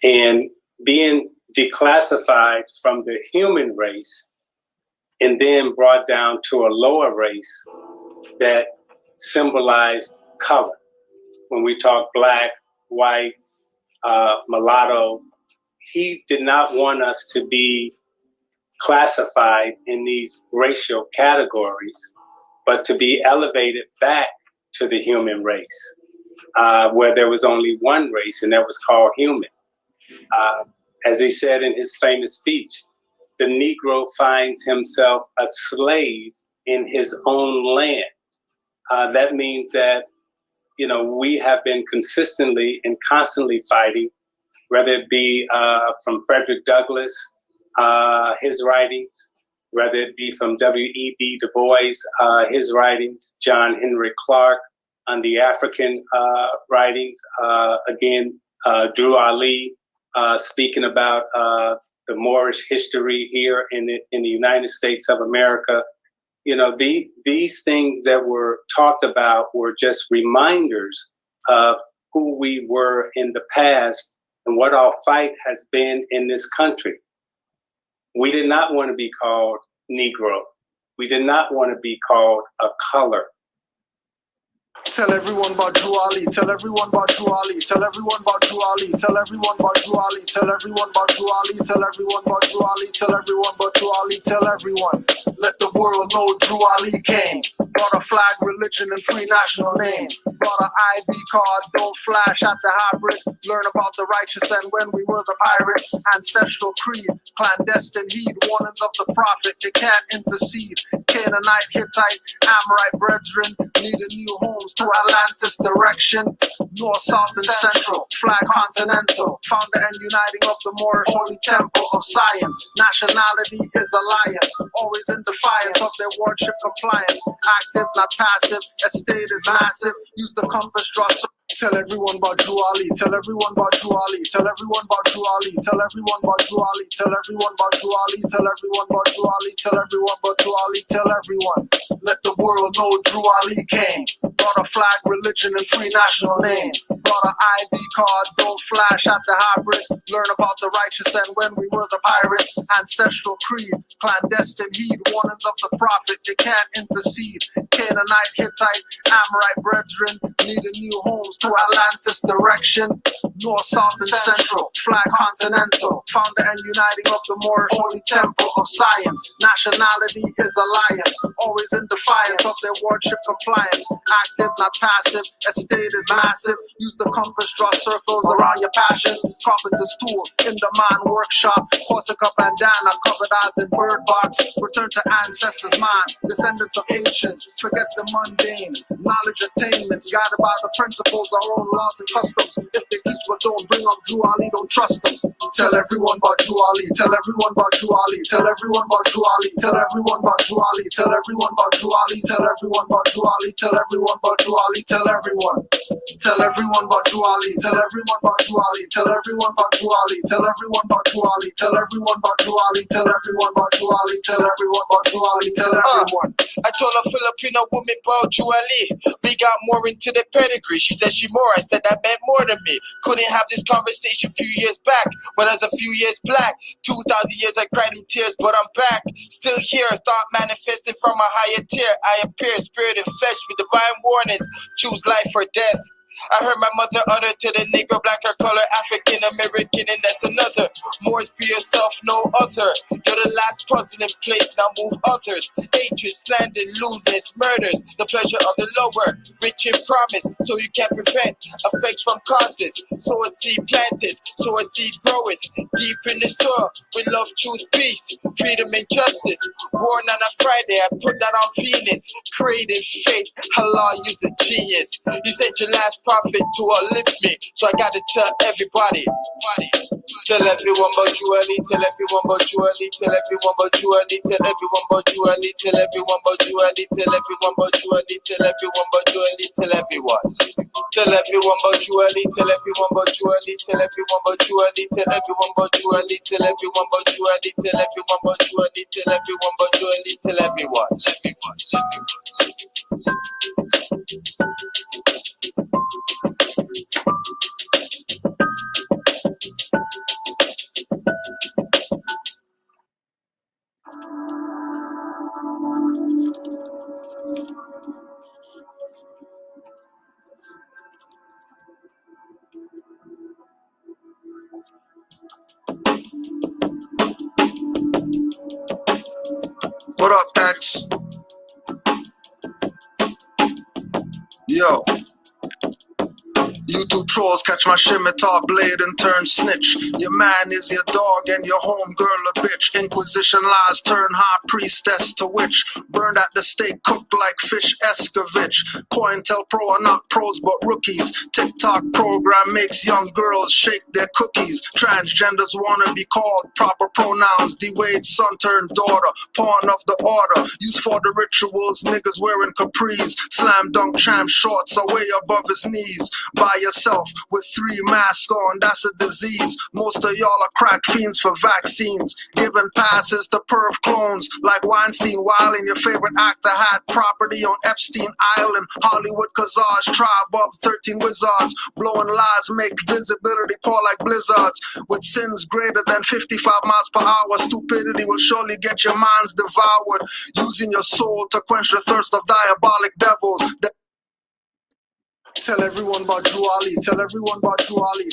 and being declassified from the human race and then brought down to a lower race that symbolized color. When we talk black, white, mulatto, he did not want us to be classified in these racial categories, but to be elevated back to the human race, where there was only one race, and that was called human. As he said in his famous speech, the Negro finds himself a slave in his own land. That means that, we have been consistently and constantly fighting, whether it be from Frederick Douglass, his writings, whether it be from W.E.B. Du Bois, his writings, John Henry Clark on the African writings, again, Drew Ali speaking about the Moorish history here in the United States of America. These things that were talked about were just reminders of who we were in the past and what our fight has been in this country. We did not want to be called Negro. We did not want to be called a color. Tell everyone about Drew Ali. Tell everyone about Drew Ali. Tell everyone about Drew Ali. Tell everyone about Drew Ali. Tell everyone about Drew Ali. Tell everyone about Drew Ali. Tell everyone about Drew Ali. Tell everyone. Let the world know Drew Ali came. Brought a flag, religion, and free national name. Brought an ID card, don't flash at the hybrid. Learn about the righteous and when we were the pirates. Ancestral creed, clandestine heed. Warnings of the prophet, they can't intercede. Canaanite, Hittite, Amorite brethren needed new homes to Atlantis direction. North, south, and central, flag continental. Founder and uniting of the Moorish holy temple of science. Nationality is alliance, always in defiance of their worship compliance. Active, not passive, estate is massive. Use the compass, draw. Tell everyone about Drew Ali. Tell everyone about Drew Ali. Tell everyone about Drew Ali. Tell everyone about Drew Ali. Tell everyone about Drew Ali. Tell everyone about Drew Ali. Tell everyone about Drew Ali. Tell everyone. Let the world know Drew Ali came. Brought a flag, religion, and free national name. Brought an ID card, don't flash at the hybrid. Learn about the righteous and when we were the pirates. Ancestral creed, clandestine heed. Warnings of the prophet, they can't intercede. Canaanite, Hittite, Amorite brethren needed new homes to Atlantis direction. North, south, and central, flag continental. Founder and uniting of the Moorish holy temple of science. Nationality is alliance, always in defiance of their worship compliance. Active, not passive, estate is massive. Use the compass, draw circles around your passions. Carpenter's tool in the mind workshop. Corsica bandana, covered eyes in bird box. Return to ancestors' mind, descendants of ancients. Forget the mundane, knowledge attainments. Guided by the principles, our own laws and customs. If they teach but don't bring up Drew Ali, don't trust them. Tell everyone about Drew Ali. Tell everyone about Drew Ali. Tell everyone about Drew Ali. Tell everyone about Drew Ali. Tell everyone about Drew Ali. Tell everyone about Drew Ali. Tell everyone about Drew Ali. Tell everyone. Tell everyone about Drew Ali. Tell everyone about Drew Ali. Tell everyone about Drew Ali. Tell everyone about Drew Ali. Tell everyone about Drew Ali. Tell everyone about Drew Ali. Tell everyone about Drew Ali. Tell everyone. I told a Filipino woman about Drew Ali. We got more into the pedigree. She said she more. I said that meant more to me. Couldn't have this conversation a few years back. When I was a few years black. 2,000 years I cried in tears, but I'm back. Still here, thought manifested from a higher tier. I appear, spirit and flesh with divine warnings. Choose life or death. I heard my mother utter to the Negro, black or color, African American, and that's another. Moors be yourself, no other. You're the last puzzle in place, now move others. Hatred, slander, lewdness, murders. The pleasure of the lower, rich in promise, so you can prevent effects from causes. So a seed planted, so a seed groweth. Deep in the soil, we love, truth, peace, freedom and justice. Born on a Friday, I put that on Venus. Creative faith, Allah use a genius. You said your last prophet to uplift me, so I gotta tell everybody. Tell everyone about Drew Ali, tell everyone about Drew Ali, tell everyone about Drew Ali, tell everyone about Drew Ali, tell everyone about Drew Ali, tell everyone about Drew Ali, tell everyone about Drew Ali, tell everyone. Tell everyone about Drew Ali, tell everyone about Drew Ali, tell everyone about Drew Ali, tell everyone about Drew Ali, tell everyone about Drew Ali, tell everyone about Drew Ali, tell everyone about Drew Ali, tell everyone. What up, X? Yo. YouTube trolls catch my scimitar blade and turn snitch. Your man is your dog and your homegirl a bitch. Inquisition lies turn high priestess to witch. Burned at the stake, cooked like fish Escovitch. COINTELPRO are not pros but rookies. TikTok program makes young girls shake their cookies. Transgenders wanna be called proper pronouns. D-Wade's son turned daughter, pawn of the order. Used for the rituals, niggas wearing capris. Slam dunk champ shorts are way above his knees. By yourself with 3 masks on, that's a disease. Most of y'all are crack fiends for vaccines. Giving passes to perv clones like Weinstein. While in your favorite actor had property on Epstein Island. Hollywood Kazaj, tribe of 13 wizards. Blowing lies make visibility pour like blizzards. With sins greater than 55 miles per hour, stupidity will surely get your minds devoured. Using your soul to quench the thirst of diabolic devils. Tell everyone about Drew Ali. Tell everyone about Drew Ali.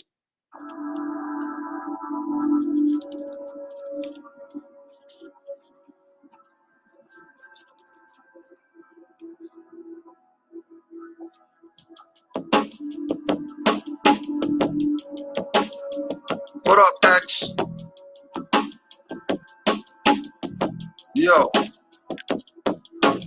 What up, X? Yo.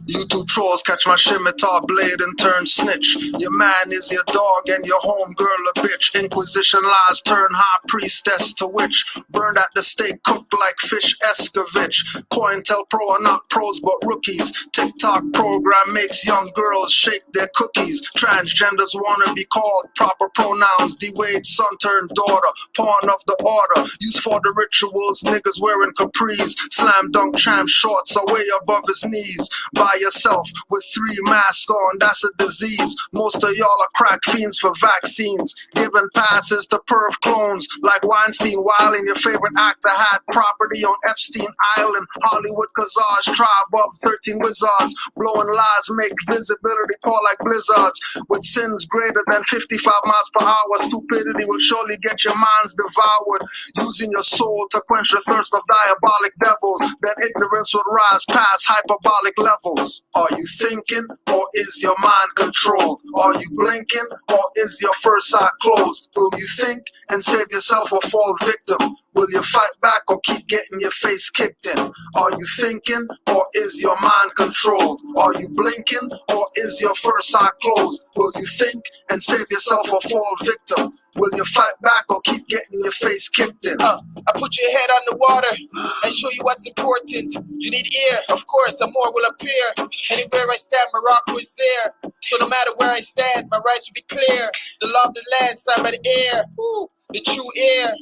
YouTube trolls catch my scimitar blade and turn snitch. Your man is your dog and your homegirl a bitch. Inquisition lies turn high priestess to witch. Burned at the stake, cooked like fish Escovitch. COINTELPRO are not pros but rookies. TikTok program makes young girls shake their cookies. Transgenders wanna be called proper pronouns. D-Wade's son turned daughter, pawn of the order. Used for the rituals, niggas wearing capris. Slam dunk champ shorts are way above his knees. By yourself with 3 masks on, that's a disease. Most of y'all are crack fiends for vaccines. Giving passes to perv clones like Weinstein. While in your favorite actor had property on Epstein Island. Hollywood Kazaj, tribe of 13 wizards. Blowing lies make visibility pour like blizzards. With sins greater than 55 miles per hour, stupidity will surely get your minds devoured. Using your soul to quench the thirst of diabolic devils. Then ignorance would rise past hyperbolic levels. Are you thinking, or is your mind controlled? Are you blinking, or is your first eye closed? Will you think and save yourself or fall victim? Will you fight back or keep getting your face kicked in? Are you thinking, or is your mind controlled? Are you blinking, or is your first eye closed? Will you think and save yourself or fall victim? Will you fight back or keep getting your face kicked in? I put your head on the water and show you what's important. You need air, of course, and more will appear. Anywhere I stand, Morocco is there. So no matter where I stand, my rights will be clear. The law of the land, signed by the air. Ooh, the true air.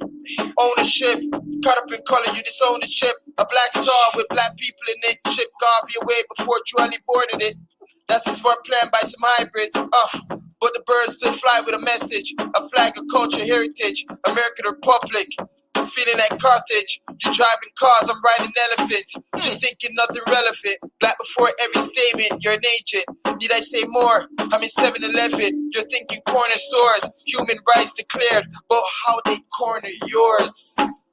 Ownership, caught up in color, you disown the ship. A black star with black people in it. Ship gone your way before Julie boarded it. That's a smart plan by some hybrids. But the birds still fly with a message. A flag of culture, heritage. American Republic. Feeling like Carthage. You driving cars, I'm riding elephants. You thinking nothing relevant. Black before every statement, you're an agent. Need I say more? I'm in 7-Eleven. You're thinking corner stores. Human rights declared. But how they corner yours?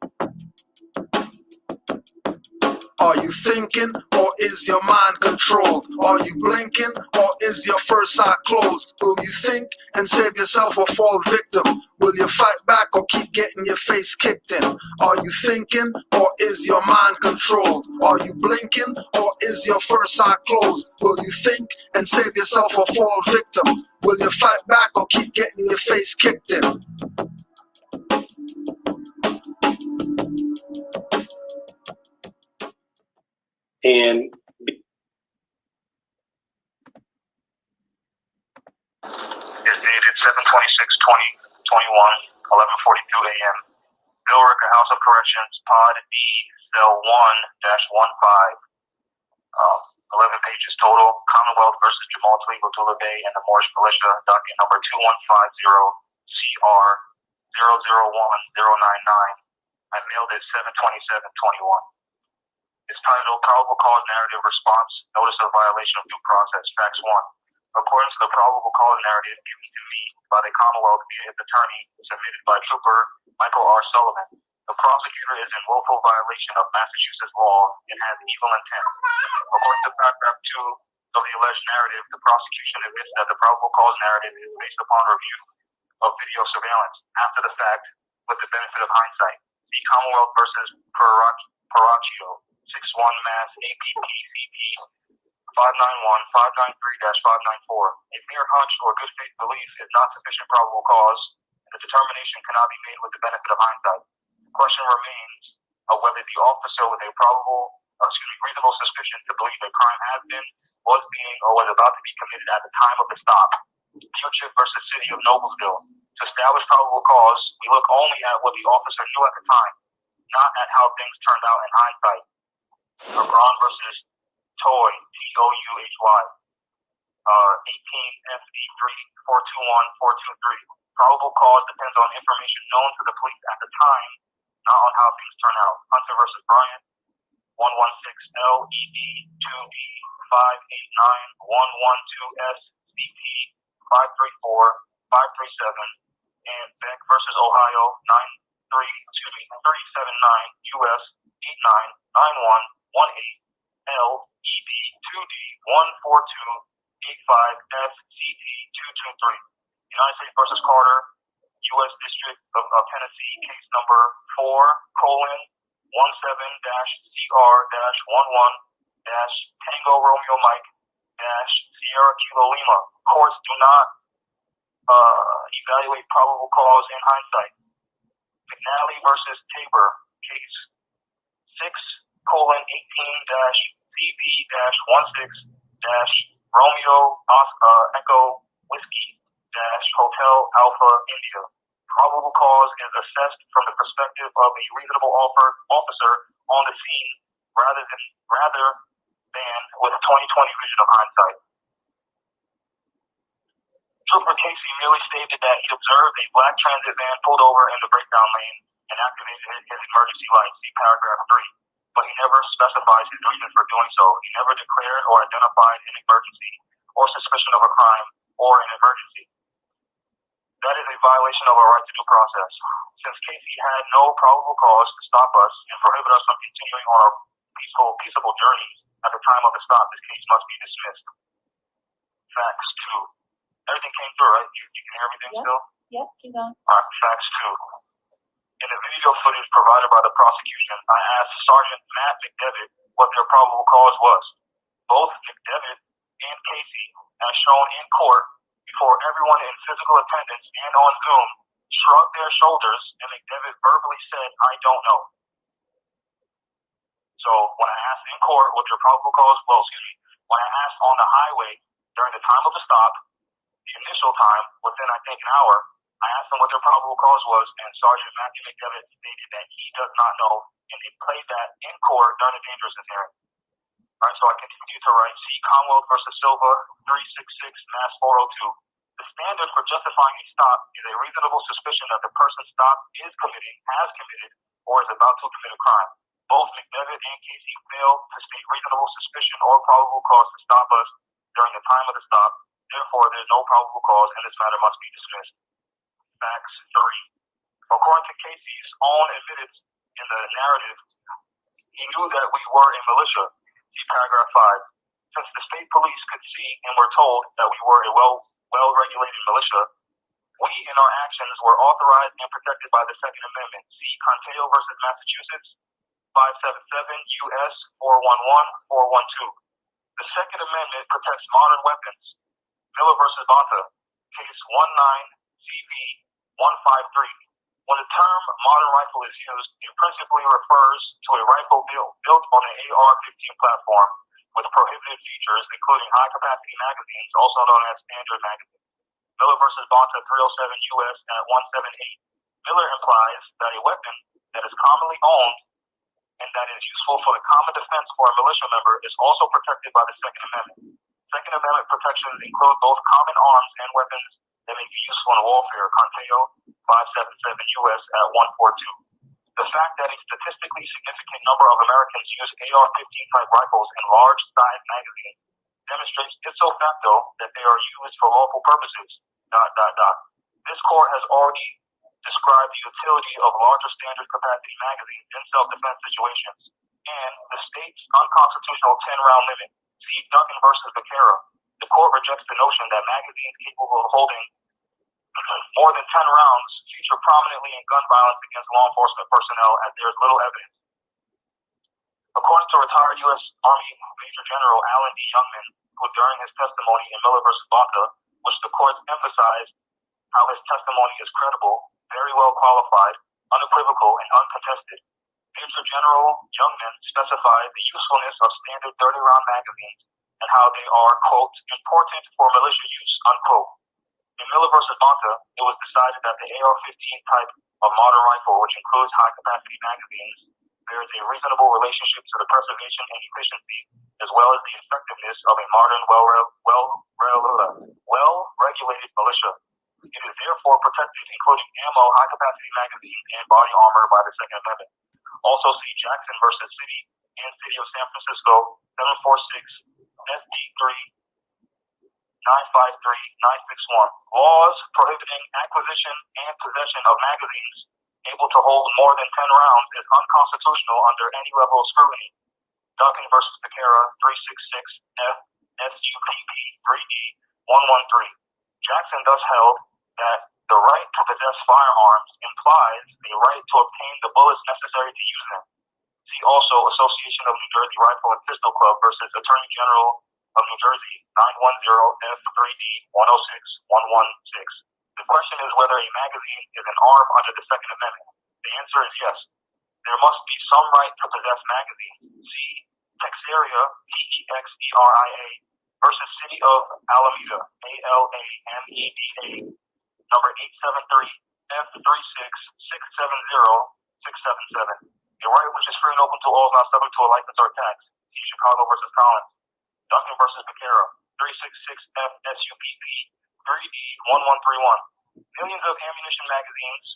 Are you thinking, or is your mind controlled? Are you blinking, or is your first eye closed? Will you think and save yourself or fall victim? Will you fight back or keep getting your face kicked in? Are you thinking, or is your mind controlled? Are you blinking, or is your first eye closed? Will you think and save yourself or fall victim? Will you fight back or keep getting your face kicked in? And is dated 7/26/2021, 11:42 a.m. Bill Ricker, House of Corrections, Pod D, Cell 1-15. 11 pages total. Commonwealth versus Jamal Twinkle, Tula Bay, and the Moorish Militia, docket number 2150 CR 001099. I mailed it 7/27/21. It's titled Probable Cause Narrative Response, Notice of Violation of Due Process, Facts 1. According to the probable cause narrative given to me by the Commonwealth via its attorney, submitted by Trooper Michael R. Sullivan, the prosecutor is in willful violation of Massachusetts law and has evil intent. According to paragraph 2 of the alleged narrative, the prosecution admits that the probable cause narrative is based upon review of video surveillance after the fact with the benefit of hindsight. The Commonwealth versus Paracchio, 6-1 Mass APPCP 591-593-594. A mere hunch or good faith belief is not sufficient probable cause, and the determination cannot be made with the benefit of hindsight. The question remains of whether the officer with a reasonable suspicion to believe a crime has been, was being, or was about to be committed at the time of the stop. Future versus City of Noblesville. To establish probable cause, we look only at what the officer knew at the time, not at how things turned out in hindsight. Agron versus Toy, Touhy, 18 FD 421-423. Probable cause depends on information known to the police at the time, not on how things turn out. Hunter versus Bryant, 116LED 2D 589-112S CT 534-537, and Beck versus Ohio 379 US 899118 LED 2D 14285 SCT 223. United States versus Carter, U.S. District of Tennessee, case number 4:17-CR-11-Tango Romeo Mike Sierra Kilo Lima. Courts do not evaluate probable cause in hindsight. McNally versus Tabor, case 6:18-CB-16-Romeo Echo Whiskey Hotel Alpha India. Probable cause is assessed from the perspective of a reasonable officer on the scene rather than with 20/20 vision of hindsight. Trooper Casey merely stated that he observed a black transit van pulled over in the breakdown lane and activated his emergency lights, see paragraph 3. But he never specifies his reason for doing so. He never declared or identified an emergency or suspicion of a crime or an emergency. That is a violation of our right to due process. Since Casey had no probable cause to stop us and prohibit us from continuing on our peaceable journey at the time of the stop, this case must be dismissed. Facts 2. Everything came through, right? You can hear everything still? Yep, keep going. Alright, facts 2. In the video footage provided by the prosecution, I asked Sergeant Matt McDevitt what their probable cause was. Both McDevitt and Casey, as shown in court, before everyone in physical attendance and on Zoom, shrugged their shoulders, and McDevitt verbally said, "I don't know." So when I asked in court what their probable cause, when I asked on the highway during the time of the stop, the initial time, within I think an hour, I asked them what their probable cause was, and Sergeant Matthew McDevitt stated that he does not know, and they played that in court during the dangerousness hearing. Alright, so I continue to write, see Commonwealth versus Silva, 366, Mass 402. The standard for justifying a stop is a reasonable suspicion that the person stopped has committed, or is about to commit a crime. Both McDevitt and Casey failed to state reasonable suspicion or probable cause to stop us during the time of the stop. Therefore, there is no probable cause, and this matter must be dismissed. Facts 3. According to Casey's own admittance in the narrative, he knew that we were a militia. See paragraph 5. Since the state police could see and were told that we were a well-regulated militia, we in our actions were authorized and protected by the Second Amendment. See Conteo versus Massachusetts, 577 U.S. 411-412. The Second Amendment protects modern weapons. Miller versus Bonta, case 19-CV-153. When the term modern rifle is used, it principally refers to a rifle built on an AR-15 platform with prohibited features, including high-capacity magazines, also known as standard magazines. Miller versus Bonta 307 U.S. at 178. Miller implies that a weapon that is commonly owned and that is useful for the common defense for a militia member is also protected by the Second Amendment. Second Amendment protections include both common arms and weapons that may be useful in warfare. Conteo 577 U.S. at 142. The fact that a statistically significant number of Americans use AR-15 type rifles and large-sized magazines demonstrates ipso facto that they are used for lawful purposes. This court has already described the utility of larger standard capacity magazines in self-defense situations and the state's unconstitutional 10-round limit. See Duncan versus Becerra. The court rejects the notion that magazines capable of holding more than 10 rounds feature prominently in gun violence against law enforcement personnel, as there is little evidence. According to retired U.S. Army Major General Alan D. Youngman, who during his testimony in Miller versus Baca, which the courts emphasized how his testimony is credible, very well qualified, unequivocal, and uncontested, Major General Youngman specified the usefulness of standard 30-round magazines and how they are, quote, important for militia use, unquote. In Miller versus Baca, it was decided that the AR-15 type of modern rifle, which includes high-capacity magazines, bears a reasonable relationship to the preservation and efficiency, as well as the effectiveness of a modern, well-regulated militia. It is therefore protected, including ammo, high-capacity magazines, and body armor by the Second Amendment. Also see Jackson versus City and City of San Francisco, 746 SD 3 953 961. Laws prohibiting acquisition and possession of magazines able to hold more than 10 rounds is unconstitutional under any level of scrutiny. Duncan versus Becerra, 366 F SUPP 3D 113. Jackson thus held that the right to possess firearms implies the right to obtain the bullets necessary to use them. See also Association of New Jersey Rifle and Pistol Club versus Attorney General of New Jersey, 910 F3D 106116. The question is whether a magazine is an arm under the Second Amendment. The answer is yes. There must be some right to possess magazines. See Texeria, Texeria versus City of Alameda, Alameda, number 873 F36670 677. A right which is free and open to all is not subject to a license or tax. See Chicago versus Collins. Duncan versus Becerra, 366 F SUPP 3D 1131. Millions of ammunition magazines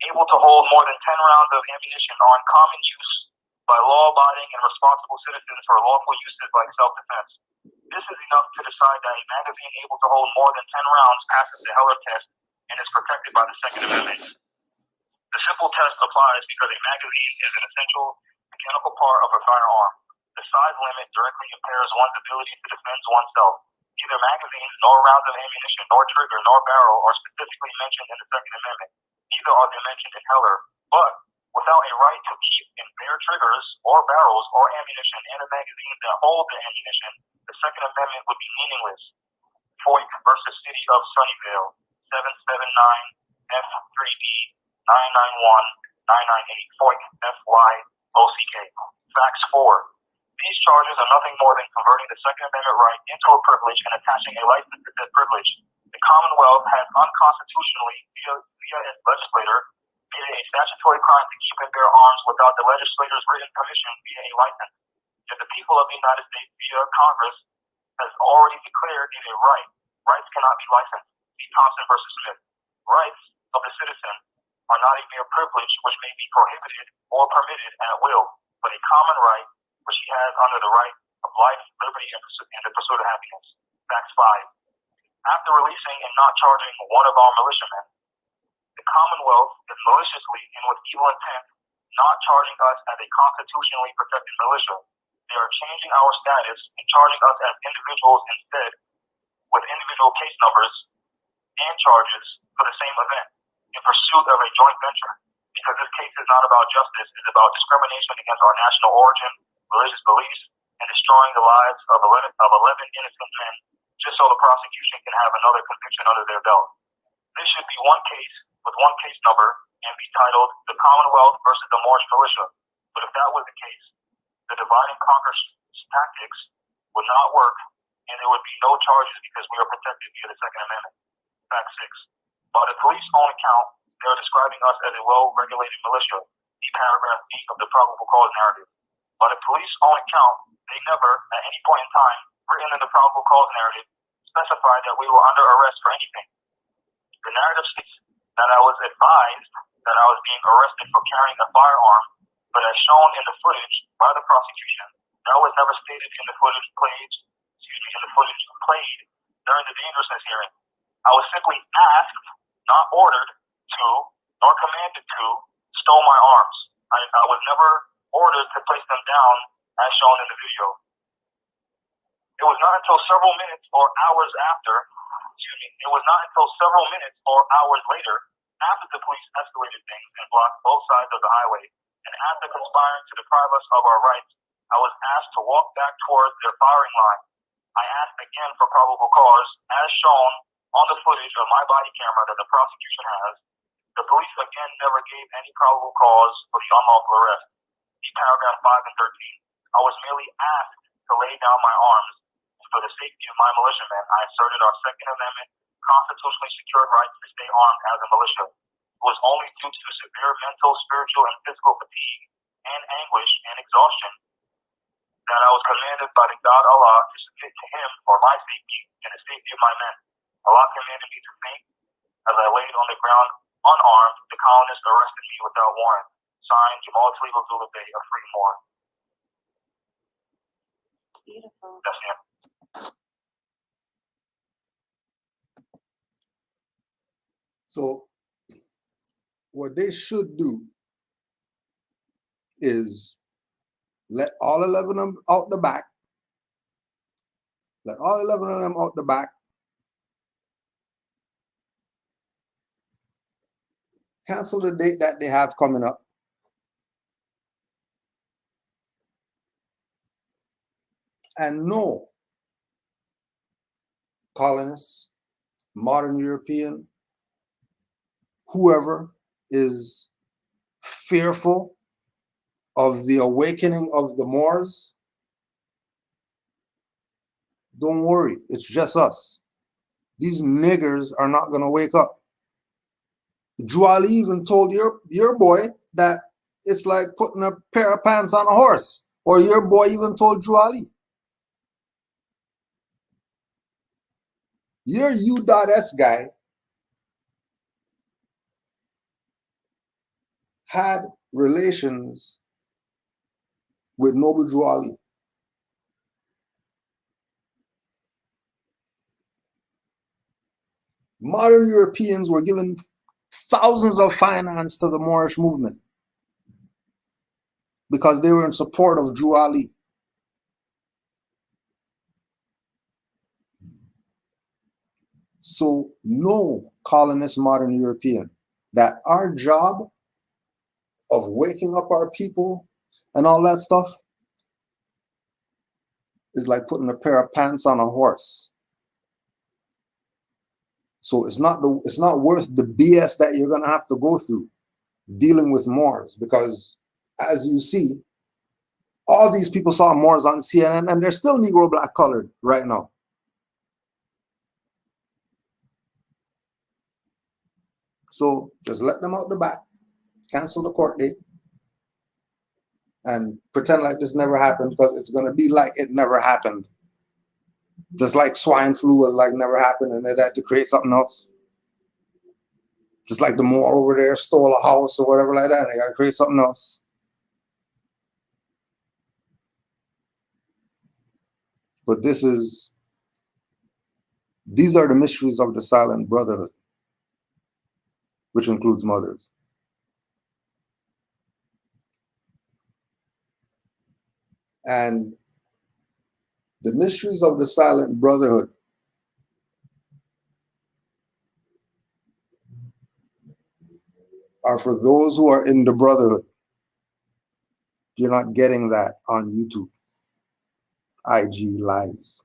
able to hold more than 10 rounds of ammunition are in common use by law-abiding and responsible citizens for lawful uses like self-defense. This is enough to decide that a magazine able to hold more than 10 rounds passes the Heller test and is protected by the Second Amendment. The simple test applies because a magazine is an essential mechanical part of a firearm. The size limit directly impairs one's ability to defend oneself. Neither magazines, nor rounds of ammunition, nor trigger, nor barrel are specifically mentioned in the Second Amendment. Neither are they mentioned in Heller. But without a right to keep and bear triggers, or barrels, or ammunition in a magazine that hold the ammunition, the Second Amendment would be meaningless. Foyt versus City of Sunnyvale, 779 F3D 991 998. Foyt, FYOCK. Facts 4. These charges are nothing more than converting the Second Amendment right into a privilege and attaching a license to that privilege. The Commonwealth has unconstitutionally, via its legislator, made it a statutory crime to keep and bear arms without the legislator's written permission via a license. Yet the people of the United States, via Congress, has already declared it a right. Rights cannot be licensed. See Thompson versus Smith. Rights of the citizen are not a mere privilege which may be prohibited or permitted at will, but a common right which he has under the right of life, liberty, and the pursuit of happiness. Facts 5. After releasing and not charging one of our militiamen, the Commonwealth is maliciously and with evil intent not charging us as a constitutionally protected militia. They are changing our status and charging us as individuals instead, with individual case numbers and charges for the same event, in pursuit of a joint venture. Because this case is not about justice, it's about discrimination against our national origin, religious beliefs, and destroying the lives of 11 innocent men, just so the prosecution can have another conviction under their belt. This should be one case with one case number and be titled the Commonwealth versus the Moorish Militia. But if that was the case, the divide and conquer tactics would not work, and there would be no charges because we are protected via the Second Amendment. Fact 6. By the police's own account, they are describing us as a well-regulated militia. See paragraph 8 of the probable cause narrative. By the police's own account, they never, at any point in time, written in the probable cause narrative, specified that we were under arrest for anything. The narrative states that I was advised that I was being arrested for carrying a firearm, but as shown in the footage by the prosecution, that was never stated in the footage played. in the footage played during the dangerousness hearing. I was simply asked, not ordered to, nor commanded to, stow my arms. I was never ordered to place them down as shown in the video. It was not until several minutes or hours later, after the police escalated things and blocked both sides of the highway, and after conspiring to deprive us of our rights, I was asked to walk back towards their firing line. I asked again for probable cause, as shown on the footage of my body camera that the prosecution has. The police again never gave any probable cause for the unlawful arrest. See paragraph 5 and 13. I was merely asked to lay down my arms. For the safety of my militiamen, I asserted our Second Amendment constitutionally secured right to stay armed as a militia. It was only due to severe mental, spiritual, and physical fatigue and anguish and exhaustion that I was commanded by the God Allah to submit to Him for my safety and the safety of my men. Allah commanded me to faint. As I laid on the ground unarmed, the colonists arrested me without warrant. Signed, Jamal Tlegal Zulu Bay, a free Moor. Beautiful. That's him. So what they should do is let all 11 of them out the back. Let all 11 of them out the back. Cancel the date that they have coming up. And no colonists, modern European, whoever is fearful of the awakening of the Moors, don't worry, it's just us. These niggers are not going to wake up. Juali even told your boy that it's like putting a pair of pants on a horse. Or your boy even told Juali. Your U.S guy had relations with Noble Juali. Modern Europeans were given thousands of finance to the Moorish movement because they were in support of Juali. So no colonist modern European that our job of waking up our people and all that stuff is like putting a pair of pants on a horse. So it's not worth the BS that you're gonna have to go through dealing with Moors, because as you see, all these people saw Moors on CNN and they're still Negro black colored right now. So just let them out the back, cancel the court date, and pretend like this never happened, because it's going to be like it never happened. Just like swine flu was like never happened and they had to create something else. Just like the Moor over there stole a house or whatever like that, and they got to create something else. But these are the mysteries of the silent brotherhood, which includes mothers. And the mysteries of the silent brotherhood are for those who are in the brotherhood. You're not getting that on YouTube, IG lives.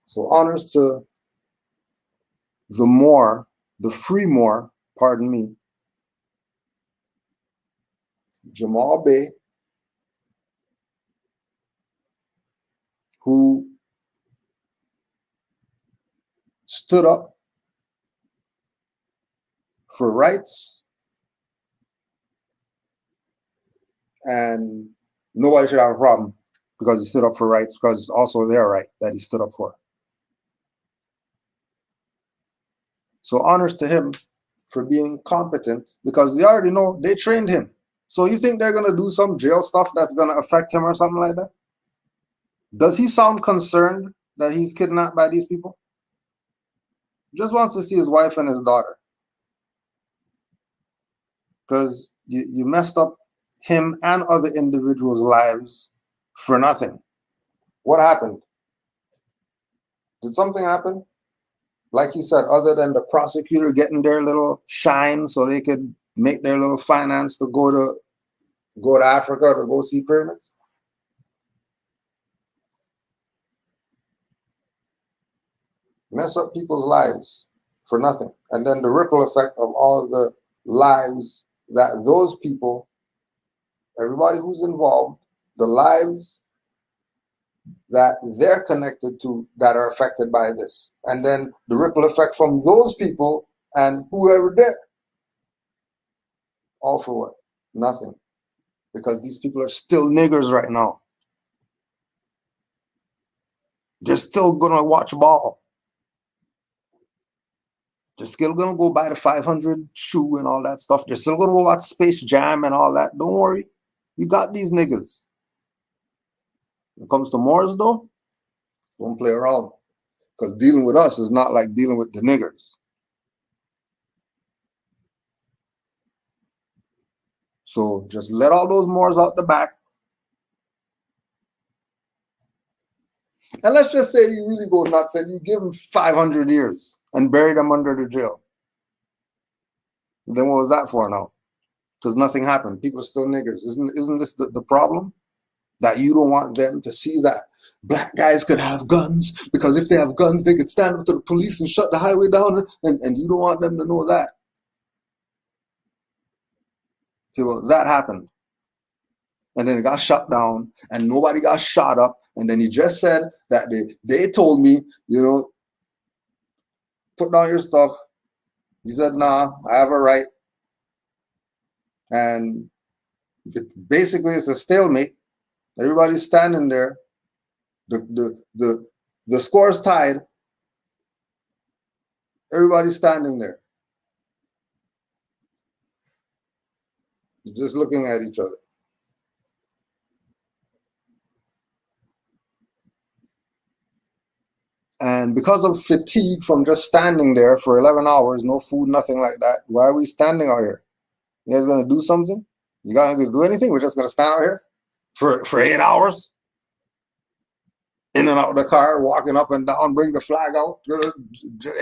So honors to the Moor, the free Moor, pardon me, Jamal Bey, who stood up for rights, and nobody should have a problem because he stood up for rights, because it's also their right that he stood up for. So honors to him for being competent because they already know they trained him. So you think they're going to do some jail stuff that's going to affect him or something like that? Does he sound concerned that he's kidnapped by these people? He just wants to see his wife and his daughter. Because you messed up him and other individuals' lives for nothing. What happened? Did something happen? Like he said, other than the prosecutor getting their little shine so they could make their little finance to go to Africa to go see pyramids? Mess up people's lives for nothing. And then the ripple effect of all the lives that those people, everybody who's involved, the lives that they're connected to that are affected by this. And then the ripple effect from those people and whoever there. All for what? Nothing. Because these people are still niggers right now. They're still gonna watch ball. They're still gonna go buy the 500 shoe and all that stuff. They're still gonna go watch Space Jam and all that. Don't worry. You got these niggas. When it comes to Moors though, don't play around. Because dealing with us is not like dealing with the niggers. So just let all those Moors out the back. And let's just say you really go nuts and you give them 500 years and bury them under the jail. Then what was that for now? Because nothing happened. People are still niggers. Isn't this the problem? That you don't want them to see that black guys could have guns, because if they have guns, they could stand up to the police and shut the highway down, and you don't want them to know that. Okay, well, that happened. And then it got shut down, and nobody got shot up. And then he just said that they told me, put down your stuff. He said, nah, I have a right. And basically it's a stalemate. Everybody's standing there. The score's tied. Everybody's standing there. Just looking at each other. And because of fatigue from just standing there for 11 hours, no food, nothing like that, why are we standing out here? You guys gonna do something? You guys gonna do anything? We're just gonna stand out here for 8 hours? In and out of the car, walking up and down, bring the flag out.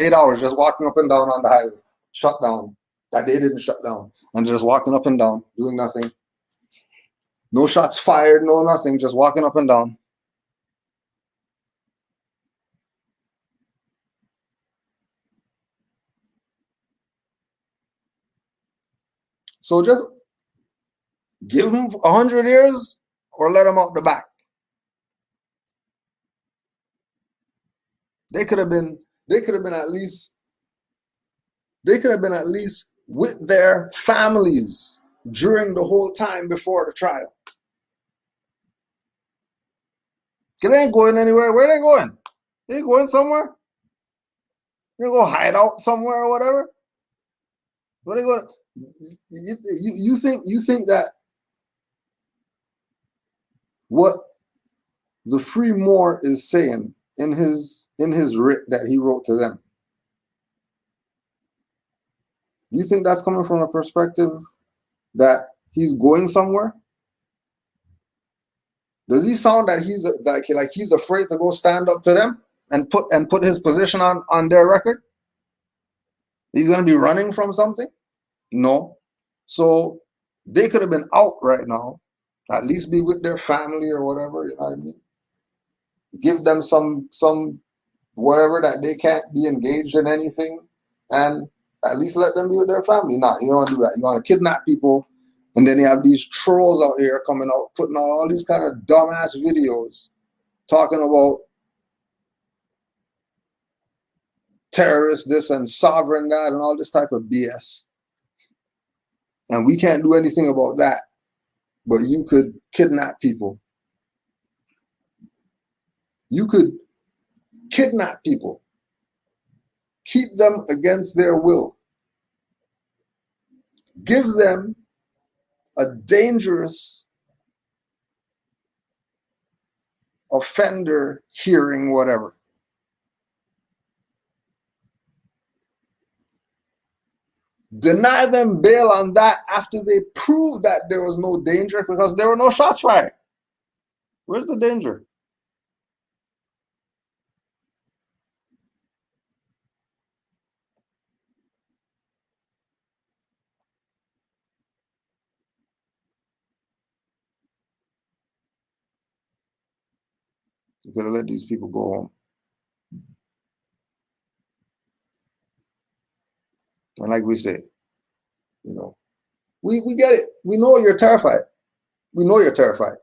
8 hours just walking up and down on the highway. Shut down. That they didn't shut down. And just walking up and down, doing nothing. No shots fired, no nothing, just walking up and down. So just give them 100 years or let them out the back. They could have been at least with their families during the whole time before the trial. They ain't going anywhere. Where are they going? They going somewhere? They go hide out somewhere or whatever? Where they going? You think that what the free Moor is saying in his writ that he wrote to them, you think that's coming from a perspective that he's going somewhere? Does he sound that he's like he's afraid to go stand up to them and put his position on their record? He's gonna be running from something? No. So they could have been out right now, at least be with their family or whatever, you know what I mean? Give them some whatever that they can't be engaged in anything, and at least let them be with their family. Nah, you don't want to do that. You want to kidnap people, and then you have these trolls out here coming out, putting out all these kind of dumbass videos, talking about terrorists this and sovereign that and all this type of BS. And we can't do anything about that. But you could kidnap people. You could kidnap people. Keep them against their will. give them a dangerous offender hearing, whatever. Deny them bail on that after they proved that there was no danger because there were no shots fired. Where's the danger? You could have let these people go home. And like we say, you know, we get it. We know you're terrified. We know you're terrified.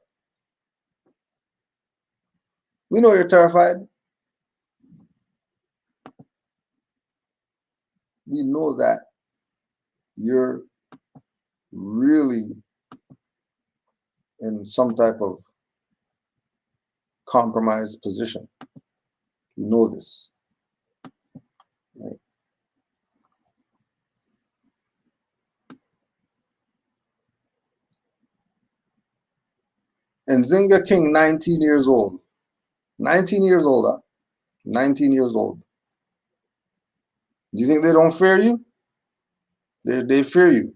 We know you're terrified. We know that you're really in some type of compromised position. We know this. Right? And Zinga King, 19 years old. 19 years old, huh? 19 years old. Do you think they don't fear you? They fear you.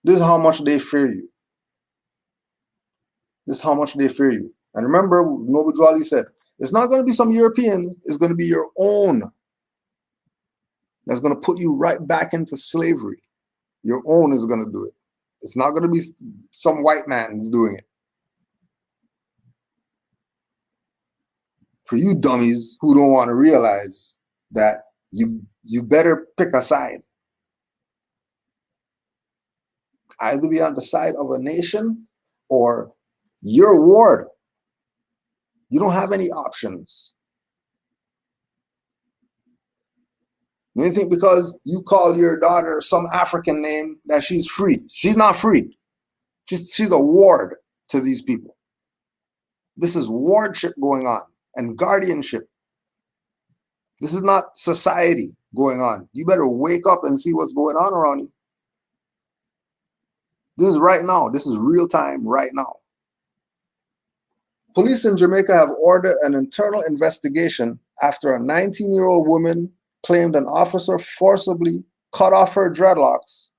This is how much they fear you. This is how much they fear you. And remember, Noble Drew said, it's not going to be some European, it's going to be your own. That's going to put you right back into slavery. Your own is going to do it. It's not going to be some white man's doing it. For you dummies who don't want to realize that you better pick a side. Either be on the side of a nation or your ward. You don't have any options. You think because you call your daughter some African name that she's free. She's not free. She's a ward to these people. This is wardship going on and guardianship. This is not society going on. You better wake up and see what's going on around you. This is right now. This is real time right now. Police in Jamaica have ordered an internal investigation after a 19-year-old woman claimed an officer forcibly cut off her dreadlocks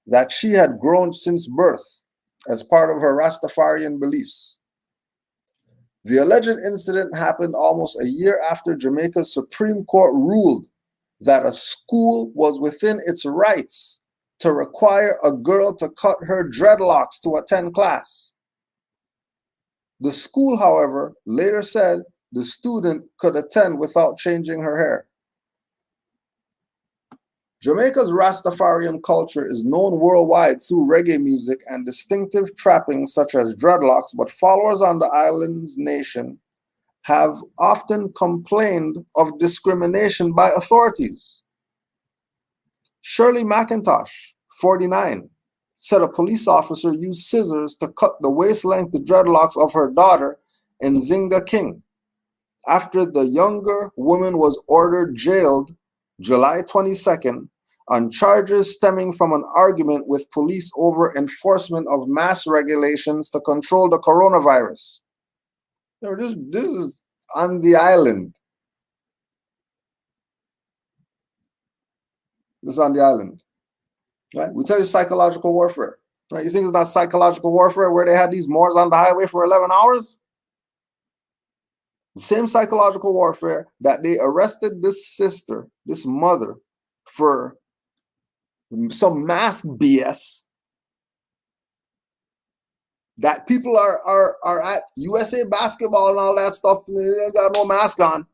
that she had grown since birth as part of her Rastafarian beliefs. The alleged incident happened almost a year after Jamaica's Supreme Court ruled that a school was within its rights to require a girl to cut her dreadlocks to attend class. The school, however, later said the student could attend without changing her hair. Jamaica's Rastafarian culture is known worldwide through reggae music and distinctive trappings such as dreadlocks, but followers on the island's nation have often complained of discrimination by authorities. Shirley McIntosh, 49, said a police officer used scissors to cut the waist-length dreadlocks of her daughter, Nzinga King, after the younger woman was ordered jailed July 22nd on charges stemming from an argument with police over enforcement of mask regulations to control the coronavirus. This is on the island. This is on the island. Right? We tell you psychological warfare. Right? You think it's not psychological warfare where they had these Moors on the highway for 11 hours? The same psychological warfare that they arrested this sister, this mother, for some mask BS. That people are at USA basketball and all that stuff. They got no mask on.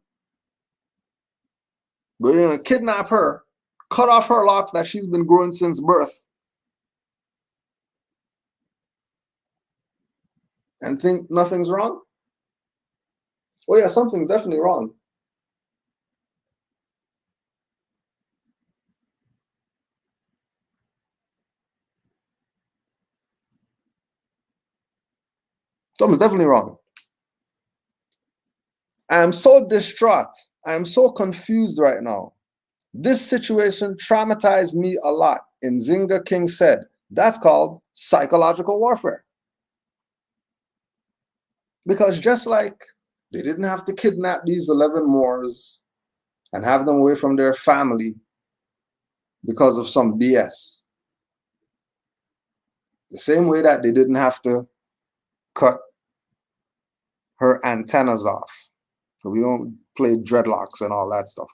But you're gonna kidnap her, cut off her locks that she's been growing since birth, and think nothing's wrong? Oh yeah, something's definitely wrong. Something's definitely wrong. I am so distraught. I am so confused right now. This situation traumatized me a lot. Nzinga King said, that's called psychological warfare. Because just like they didn't have to kidnap these 11 Moors and have them away from their family because of some BS. The same way that they didn't have to cut her antennas off. So we don't play dreadlocks and all that stuff,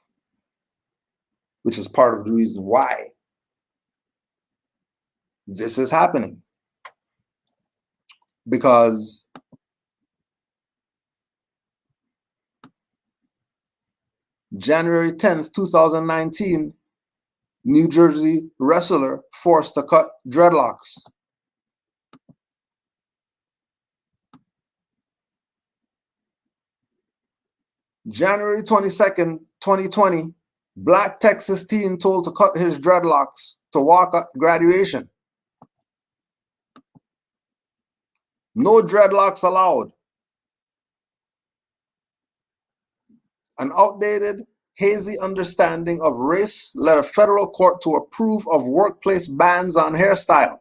which is part of the reason why this is happening. Because January 10th, 2019, New Jersey wrestler forced to cut dreadlocks. January 22nd, 2020, Black Texas teen told to cut his dreadlocks to walk at graduation. No dreadlocks allowed. An outdated, hazy understanding of race led a federal court to approve of workplace bans on hairstyle.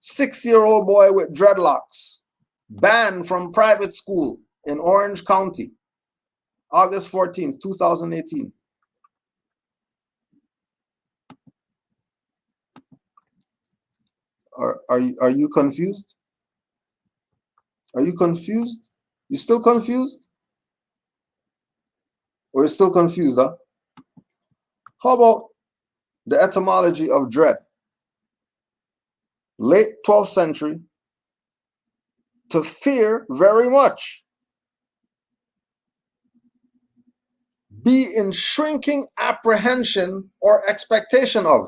6-year-old boy with dreadlocks banned from private school in Orange County, August 14th, 2018. Are you confused? Are you confused? You still confused? Or you're still confused, huh? How about the etymology of dread? Late 12th century, to fear very much. Be in shrinking apprehension or expectation of.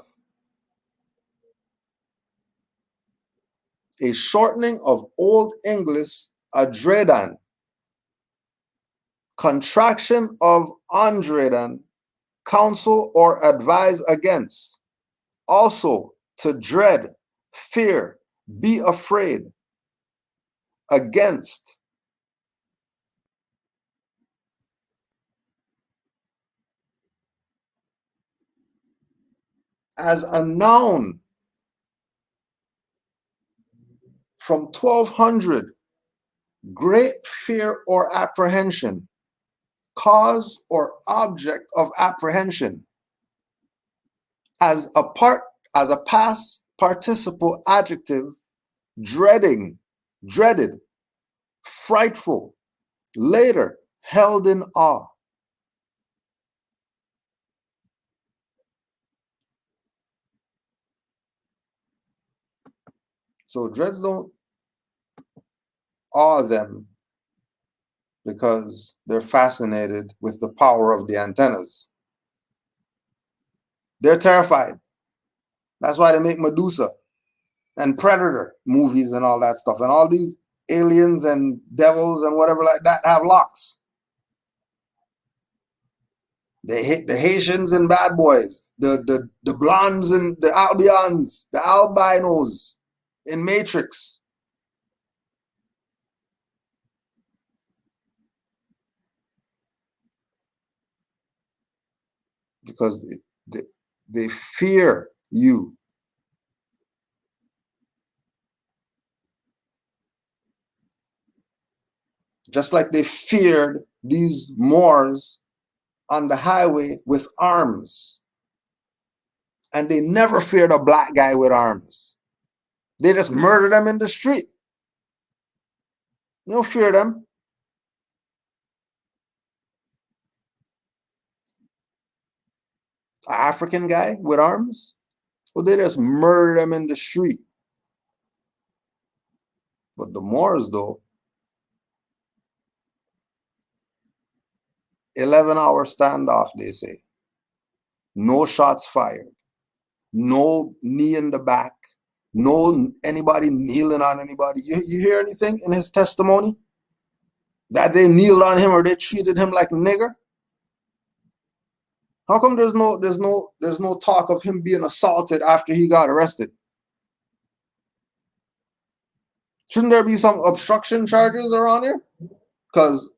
A shortening of Old English adredan, contraction of andredan, counsel or advise against. Also, to dread, fear, be afraid, against. As a noun, from 1200, great fear or apprehension, cause or object of apprehension. As a past participle adjective, dreading, dreaded, frightful, later held in awe. So dreads don't awe them because they're fascinated with the power of the antennas. They're terrified. That's why they make Medusa and Predator movies and all that stuff. And all these aliens and devils and whatever like that have locks. They hate the Haitians and bad boys, the blondes and the albions, the albinos in Matrix. Because they fear you. Just like they feared these Moors on the highway with arms. And they never feared a black guy with arms. They just murdered them in the street. You don't fear them. An African guy with arms? Well, they just murder them in the street. But the Moors, though, 11-hour standoff, they say. No shots fired. No knee in the back. No anybody kneeling on anybody. You hear anything in his testimony? That they kneeled on him or they treated him like a nigger? How come there's no talk of him being assaulted after he got arrested? Shouldn't there be some obstruction charges around here? Because,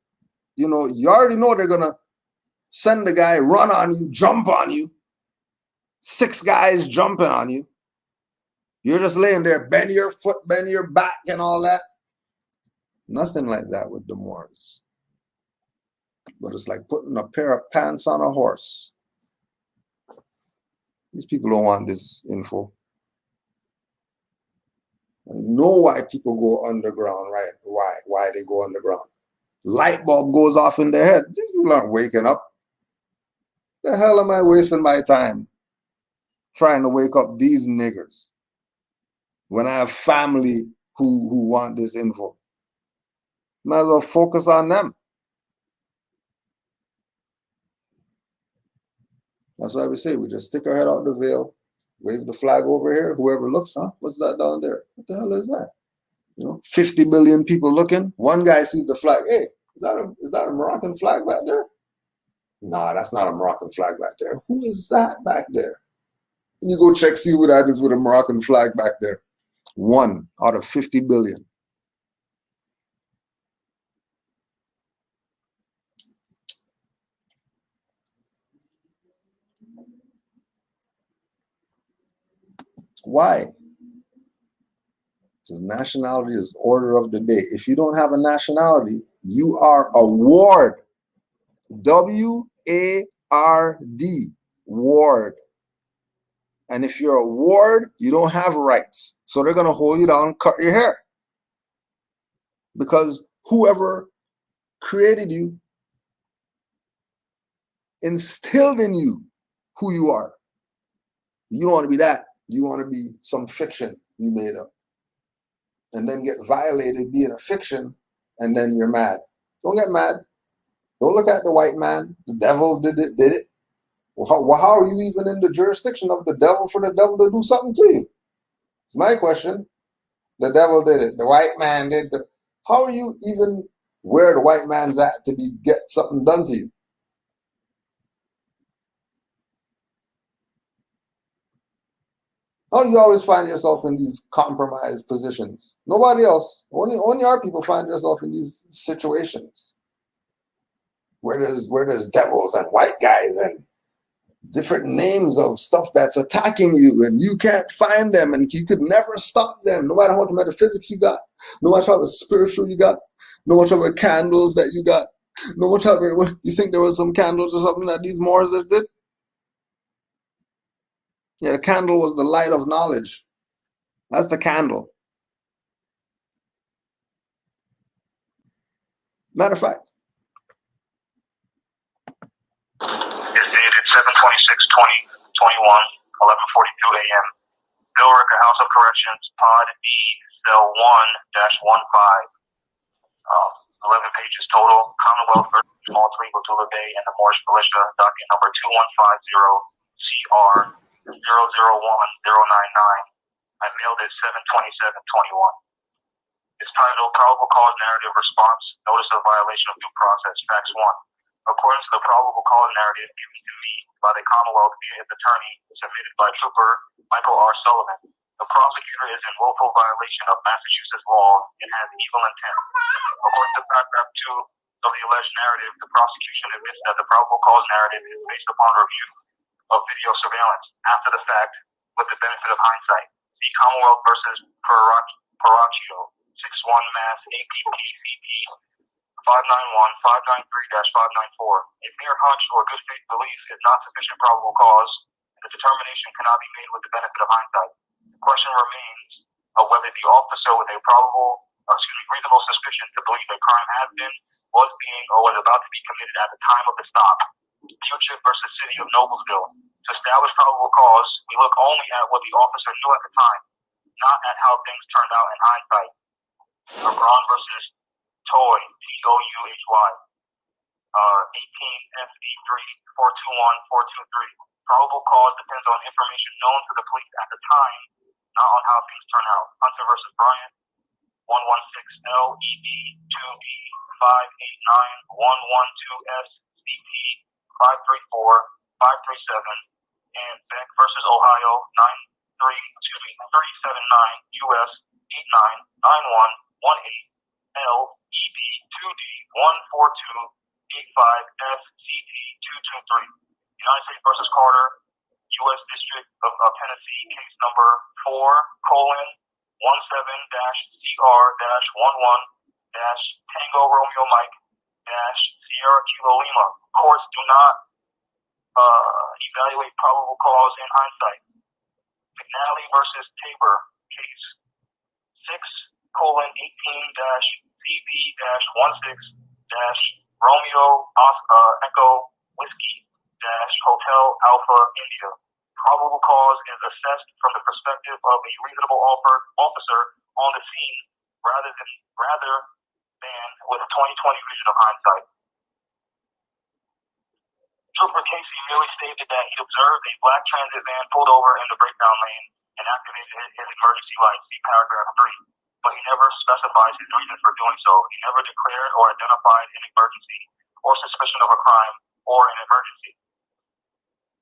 you already know they're gonna Send the guy, run on you, jump on you. 6 guys jumping on you. You're just laying there, bend your foot, bend your back, and all that. Nothing like that with the Moors. But it's like putting a pair of pants on a horse. These people don't want this info. I know why people go underground, right? Why they go underground. Light bulb goes off in their head. These people aren't waking up. The hell am I wasting my time trying to wake up these niggers when I have family who want this info? Might as well focus on them. That's why we say we just stick our head out the veil, wave the flag over here. Whoever looks, huh? What's that down there? What the hell is that? 50 billion people looking. One guy sees the flag. Hey, is that a Moroccan flag back there? Nah, that's not a Moroccan flag back there. Who is that back there? And you go check, see who that is with a Moroccan flag back there. 1 out of 50 billion. Why? Because nationality is order of the day. If you don't have a nationality, you are a ward. W-A-R-D. Ward. And if you're a ward, you don't have rights. So they're going to hold you down, cut your hair. Because whoever created you instilled in you who you are. You don't want to be that. You want to be some fiction you made up. And then get violated being a fiction, and then you're mad. Don't get mad. Don't look at the white man. The devil did it. Well, how are you even in the jurisdiction of the devil for the devil to do something to you? It's my question. The devil did it. The white man did it. How are you even where the white man's at to get something done to you? How you always find yourself in these compromised positions? Nobody else. Only our people find yourself in these situations where there's devils and white guys and different names of stuff that's attacking you, and you can't find them, and you could never stop them, no matter how much metaphysics you got, no matter how much spiritual you got, no matter how many candles that you got, no matter how you think there was some candles or something that these Moors did. Yeah, the candle was the light of knowledge. That's the candle. Matter of fact. Is dated 7/26/2021, 11:42 a.m. Billerica House of Corrections, Pod B, Cell 1-15. 11 pages total. Commonwealth versus Small Tweed, Batula Bay, and the Moorish Militia, docket number 2150 CR 001099. I mailed it 7/27/21. It's titled Probable Cause Narrative Response, Notice of Violation of Due Process, Facts 1. According to the probable cause narrative given to me by the Commonwealth via its attorney, submitted by Trooper Michael R. Sullivan, the prosecutor is in willful violation of Massachusetts law and has evil intent. According to paragraph 2 of the alleged narrative, the prosecution admits that the probable cause narrative is based upon review of video surveillance after the fact with the benefit of hindsight. See Commonwealth versus Paraccio, 6-1 Mass APPCP 591-593-594. A mere hunch or good faith belief is not sufficient probable cause, and the determination cannot be made with the benefit of hindsight. The question remains of whether the officer with a reasonable suspicion to believe a crime has been, was being, or was about to be committed at the time of the stop. Future versus City of Noblesville. To establish probable cause, we look only at what the officer knew at the time, not at how things turned out in hindsight. Lebron versus Toy, T-O-U-H-Y, 18 FD3 421-423. Probable cause depends on information known to the police at the time, not on how things turn out. Hunter versus Bryant, 116-LED 2D 589-112S CT 534-537, and Beck versus Ohio 379 US 899118 LED 2D 85SCT-223. United States versus Carter, U.S. District of Tennessee, case number 4:17-CR-11-Tango Romeo Mike Sierra Kilo Lima. Courts do not evaluate probable cause in hindsight. McNally versus Tabor, case 6:18-CB-16-Romeo Echo Whiskey-Hotel Alpha India. Probable cause is assessed from the perspective of a reasonable officer on the scene rather than with 20/20 vision of hindsight. Trooper Casey merely stated that he observed a black transit van pulled over in the breakdown lane and activated his emergency lights, see paragraph 3, but he never specifies his reasons for doing so. He never declared or identified an emergency or suspicion of a crime or an emergency.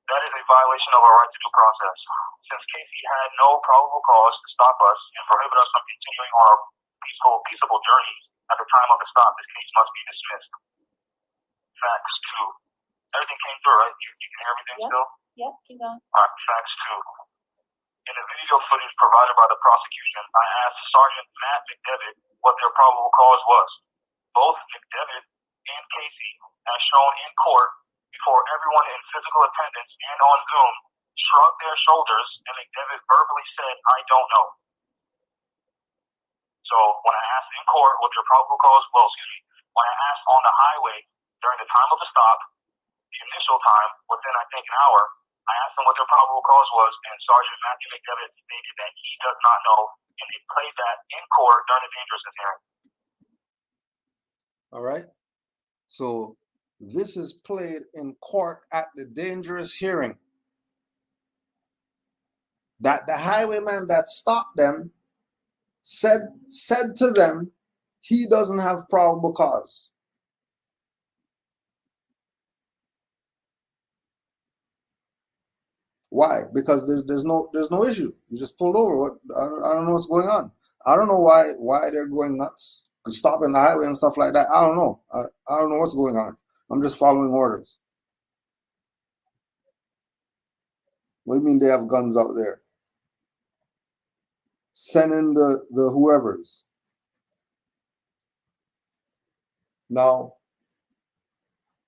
That is a violation of our right to due process. Since Casey had no probable cause to stop us and prohibit us from continuing on our peaceable journeys at the time of the stop, this case must be dismissed. Facts 2. Everything came through, right? You can hear everything still? Yep, keep going. All right, facts 2. In the video footage provided by the prosecution, I asked Sergeant Matt McDevitt what their probable cause was. Both McDevitt and Casey, as shown in court before everyone in physical attendance and on Zoom, shrugged their shoulders, and McDevitt verbally said, "I don't know." So when I asked in court what their probable cause, when I asked on the highway during the time of the stop, the initial time, within I think an hour, I asked them what their probable cause was, and Sergeant Matthew McDevitt stated that he does not know, and they played that in court during the dangerousness hearing. All right. So this is played in court at the dangerous hearing. That the highwayman that stopped them said to them he doesn't have probable cause. Why? Because there's no issue. You just pulled over. What? I don't know what's going on. I don't know why they're going nuts, stopping the highway and stuff like that. I don't know. I don't know what's going on. I'm just following orders. What do you mean they have guns out there? Send in the whoever's. Now,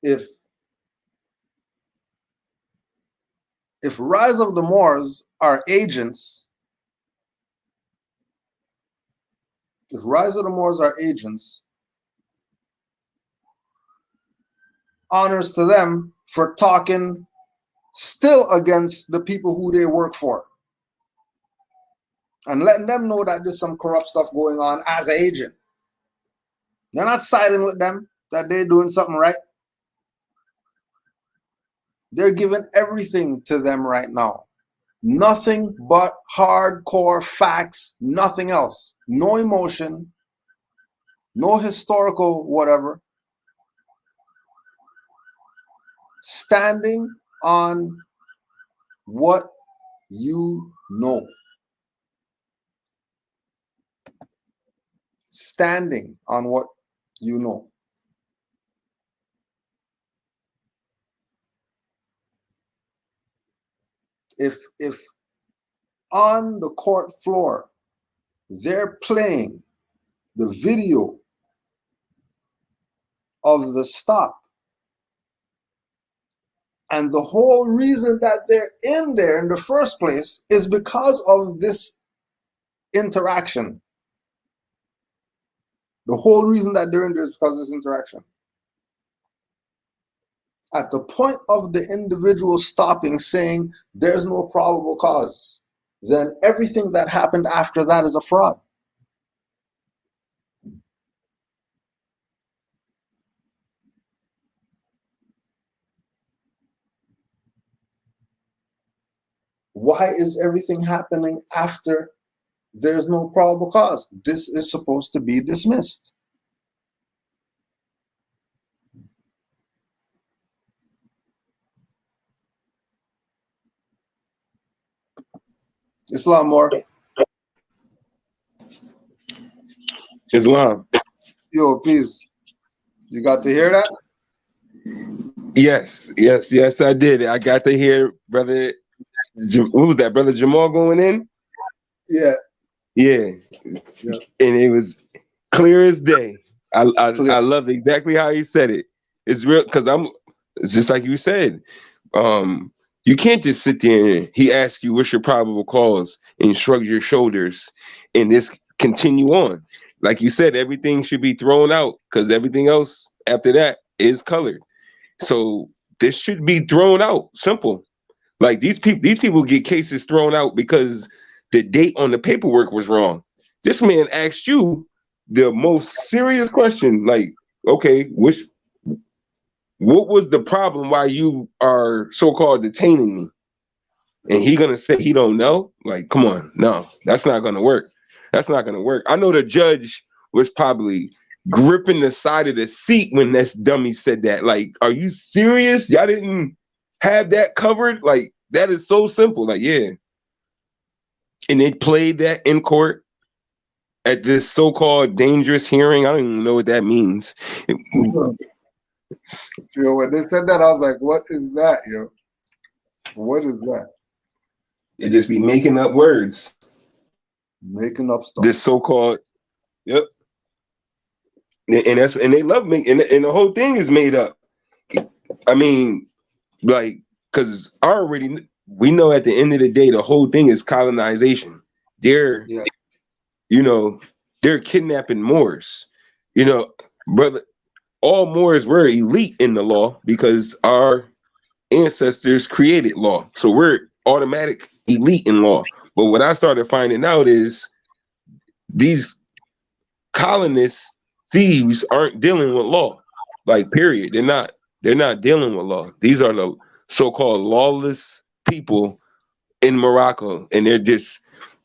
if Rise of the Moors are agents, honors to them for talking still against the people who they work for and letting them know that there's some corrupt stuff going on as an agent. They're not siding with them that they're doing something right. They're giving everything to them right now. Nothing but hardcore facts, nothing else. No emotion, no historical whatever. Standing on what you know. Standing on what you know. If on the court floor they're playing the video of the stop, and the whole reason that they're in there in the first place is because of this interaction. The whole reason that they're in there is because of this interaction. At the point of the individual stopping, saying there's no probable cause, then everything that happened after that is a fraud. Why is everything happening after there's no probable cause? This is supposed to be dismissed. Islam more. Islam. Yo, peace. You got to hear that? Yes, I did. I got to hear brother. What was that, brother Jamal going in? Yeah, Yeah, yeah, and it was clear as day. clear. I love exactly how he said it. It's real because it's just like you said. Um, you can't just sit there and he asks you what's your probable cause and shrug your shoulders and this continue on. Like you said, everything should be thrown out because everything else after that is colored. So this should be thrown out. Simple. Like these people get cases thrown out because the date on the paperwork was wrong. This man asked you the most serious question, like, okay, what was the problem why you are so-called detaining me? And he gonna say he don't know? Like, come on, no, that's not gonna work. That's not gonna work. I know the judge was probably gripping the side of the seat when this dummy said that. Like, are you serious? Y'all didn't have that covered? Like, that is so simple. Like, yeah. And they played that in court at this so-called dangerous hearing. I don't even know what that means. Yo, when they said that, I was like, "What is that, yo? What is that?" They just be making up words. Making up stuff. This so-called, yep. And they love me, and the whole thing is made up. I mean, like, because we know at the end of the day, the whole thing is colonization. They're, Yeah, you know, they're kidnapping Moors. You know, brother, all Moors were elite in the law because our ancestors created law. So we're automatic elite in law. But what I started finding out is these colonists, thieves aren't dealing with law. Like, period. They're not dealing with law. These are the so-called lawless people in Morocco, and they're just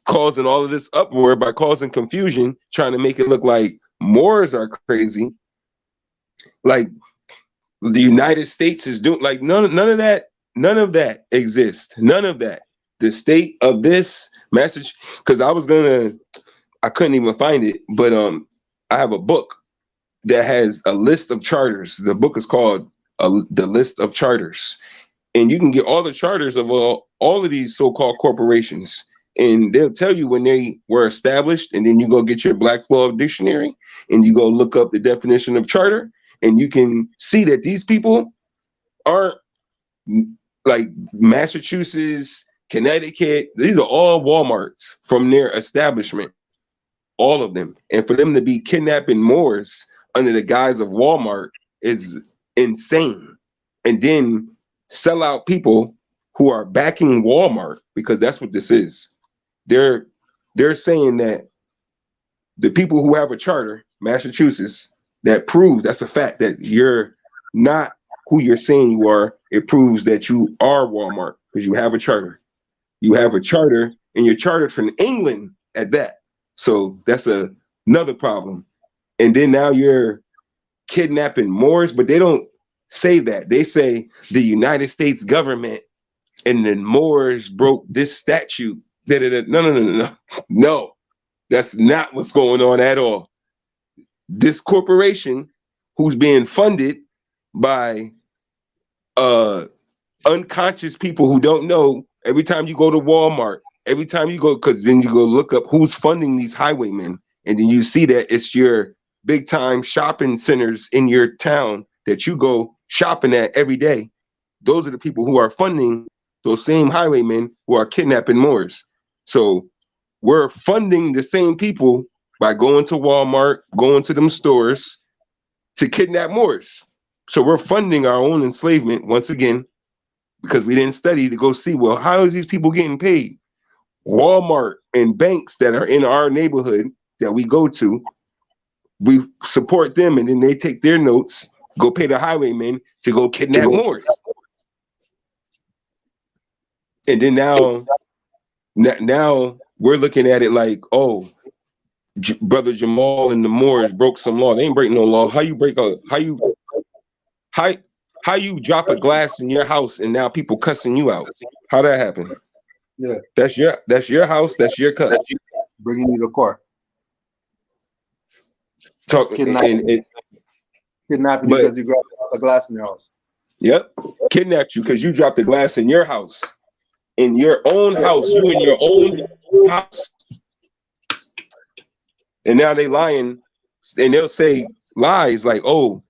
causing all of this uproar by causing confusion, trying to make it look like Moors are crazy. Like the United States is doing, like, none of that exists. None of that. The state of this message, because I couldn't even find it, but I have a book that has a list of charters. The book is called The List of Charters. And you can get all the charters of all of these so-called corporations. And they'll tell you when they were established, and then you go get your Black Law Dictionary and you go look up the definition of charter, and you can see that these people aren't like Massachusetts, Connecticut. These are all Walmarts from their establishment, all of them. And for them to be kidnapping Moors under the guise of Walmart is insane. And then sell out people who are backing Walmart, because that's what this is. They're saying that the people who have a charter, Massachusetts, that proves, that's a fact, that you're not who you're saying you are. It proves that you are Walmart because you have a charter. You have a charter, and you're chartered from England at that. So that's another problem. And then now you're kidnapping Moors, but they don't say that. They say the United States government and the Moors broke this statute. No. No, that's not what's going on at all. This corporation, who's being funded by unconscious people who don't know, every time you go to Walmart, every time you go, because then you go look up who's funding these highwaymen, and then you see that it's your big time shopping centers in your town that you go shopping at every day. Those are the people who are funding those same highwaymen who are kidnapping Moors. So we're funding the same people by going to Walmart, going to them stores to kidnap Moors. So we're funding our own enslavement once again, because we didn't study to go see, well, how is these people getting paid? Walmart and banks that are in our neighborhood that we go to, we support them, and then they take their notes, go pay the highwaymen to go kidnap Moors. And then now we're looking at it like, oh, brother Jamal and the Moors broke some law. They ain't breaking no law. How you drop a glass in your house and now people cussing you out? How that happen? yeah. That's your house. That's your cut. Bringing you to court. Talk Kidnapping but because you grabbed a glass in your house. Yep. Kidnapped you because you dropped the glass in your house. In your own house. You in your own house. And now they lying. And they'll say lies like, oh,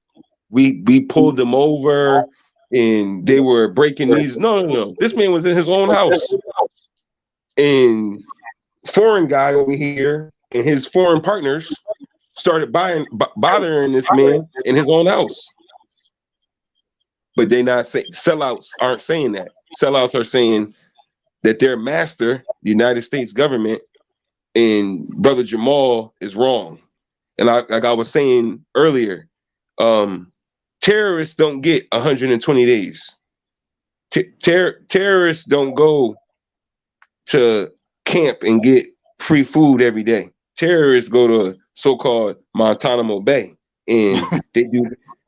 we pulled them over and they were breaking these. No. This man was in his own house. And foreign guy over here and his foreign partners started bothering this man in his own house. But they not say sellouts aren't saying that. Sellouts are saying that their master, the United States government, and Brother Jamal is wrong. And like I was saying earlier, terrorists don't get 120 days. Terrorists don't go to camp and get free food every day. Terrorists go to so-called Guantanamo Bay, and they do.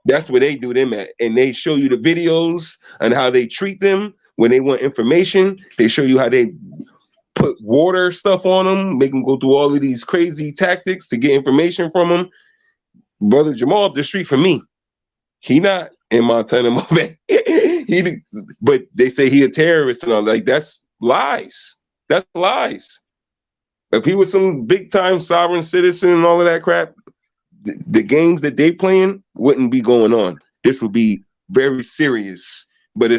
That's where they do them at, and they show you the videos and how they treat them when they want information. They show you how they put water stuff on them, make them go through all of these crazy tactics to get information from them. Brother Jamal up the street from me, he not in Guantanamo Bay. But they say he a terrorist and all. Like, that's lies. That's lies. If he was some big time sovereign citizen and all of that crap, the games that they playing wouldn't be going on. This would be very serious. But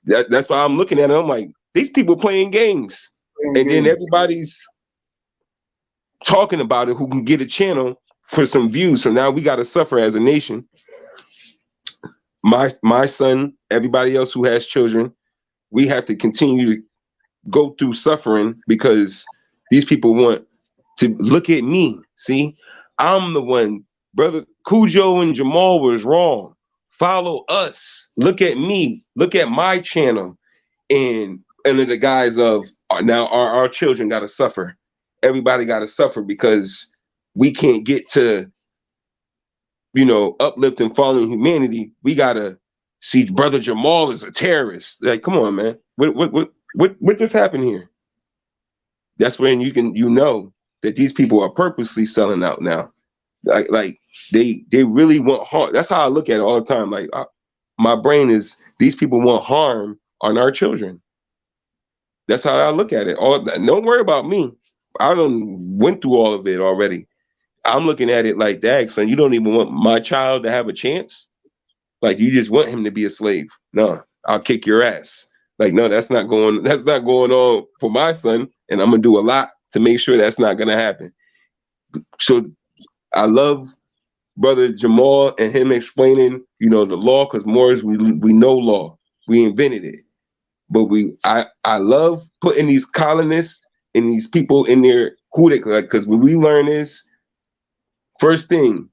that's why I'm looking at it. I'm like, these people playing games. Then everybody's talking about it who can get a channel for some views. So now we got to suffer as a nation. My son, everybody else who has children, we have to continue to go through suffering because these people want to look at me. See, I'm the one. Brother Cujo and Jamal was wrong. Follow us. Look at me. Look at my channel. And under the guise of now our children got to suffer. Everybody got to suffer because we can't get to, uplift and following humanity. We got to see Brother Jamal as a terrorist. Like, come on, man. What just happened here? That's when you know that these people are purposely selling out now. Like they really want harm. That's how I look at it all the time. Like my brain is, these people want harm on our children. That's how I look at it. Don't worry about me. I done went through all of it already. I'm looking at it like, dang, son, you don't even want my child to have a chance? Like, you just want him to be a slave? No, I'll kick your ass. Like, no, that's not going on for my son, and I'm gonna do a lot to make sure that's not gonna happen. So I love Brother Jamal and him explaining, the law, because Moors, we know law. We invented it. But I love putting these colonists and these people in there who they like, because when we learn this, first thing,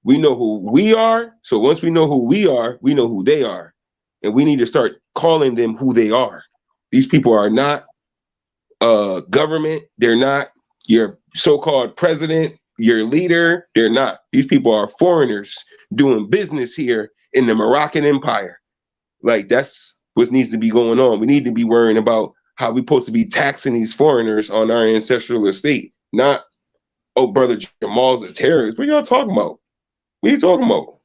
we know who we are. So once we know who we are, we know who they are. And we need to start calling them who they are. These people are not government. They're not your so-called president, your leader. They're not. These people are foreigners doing business here in the Moroccan Empire. Like, that's what needs to be going on. We need to be worrying about how we're supposed to be taxing these foreigners on our ancestral estate. Not, oh, Brother Jamal's a terrorist. What y'all talking about? What are you talking about?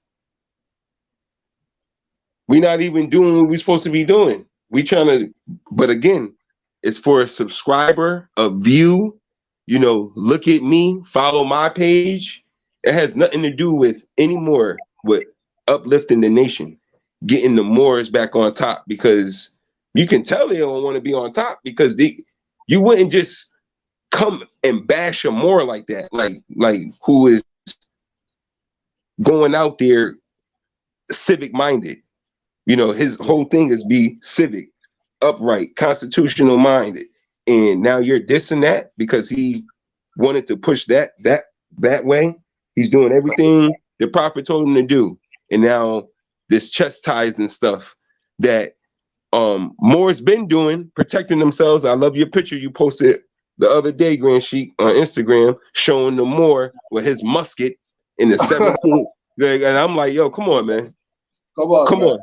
We're not even doing what we're supposed to be doing. We trying to, but again, it's for a subscriber, a view, look at me, follow my page. It has nothing to do with anymore with uplifting the nation, getting the Moors back on top, because you can tell they don't want to be on top because you wouldn't just come and bash a Moor like that, like who is going out there civic minded. His whole thing is be civic, upright, constitutional minded. And now you're dissing that because he wanted to push that way. He's doing everything the prophet told him to do. And now this chastising stuff that Moors been doing, protecting themselves. I love your picture you posted the other day, Grand Sheik, on Instagram, showing the Moor with his musket in the 17th. And I'm like, yo, come on, man. Come on.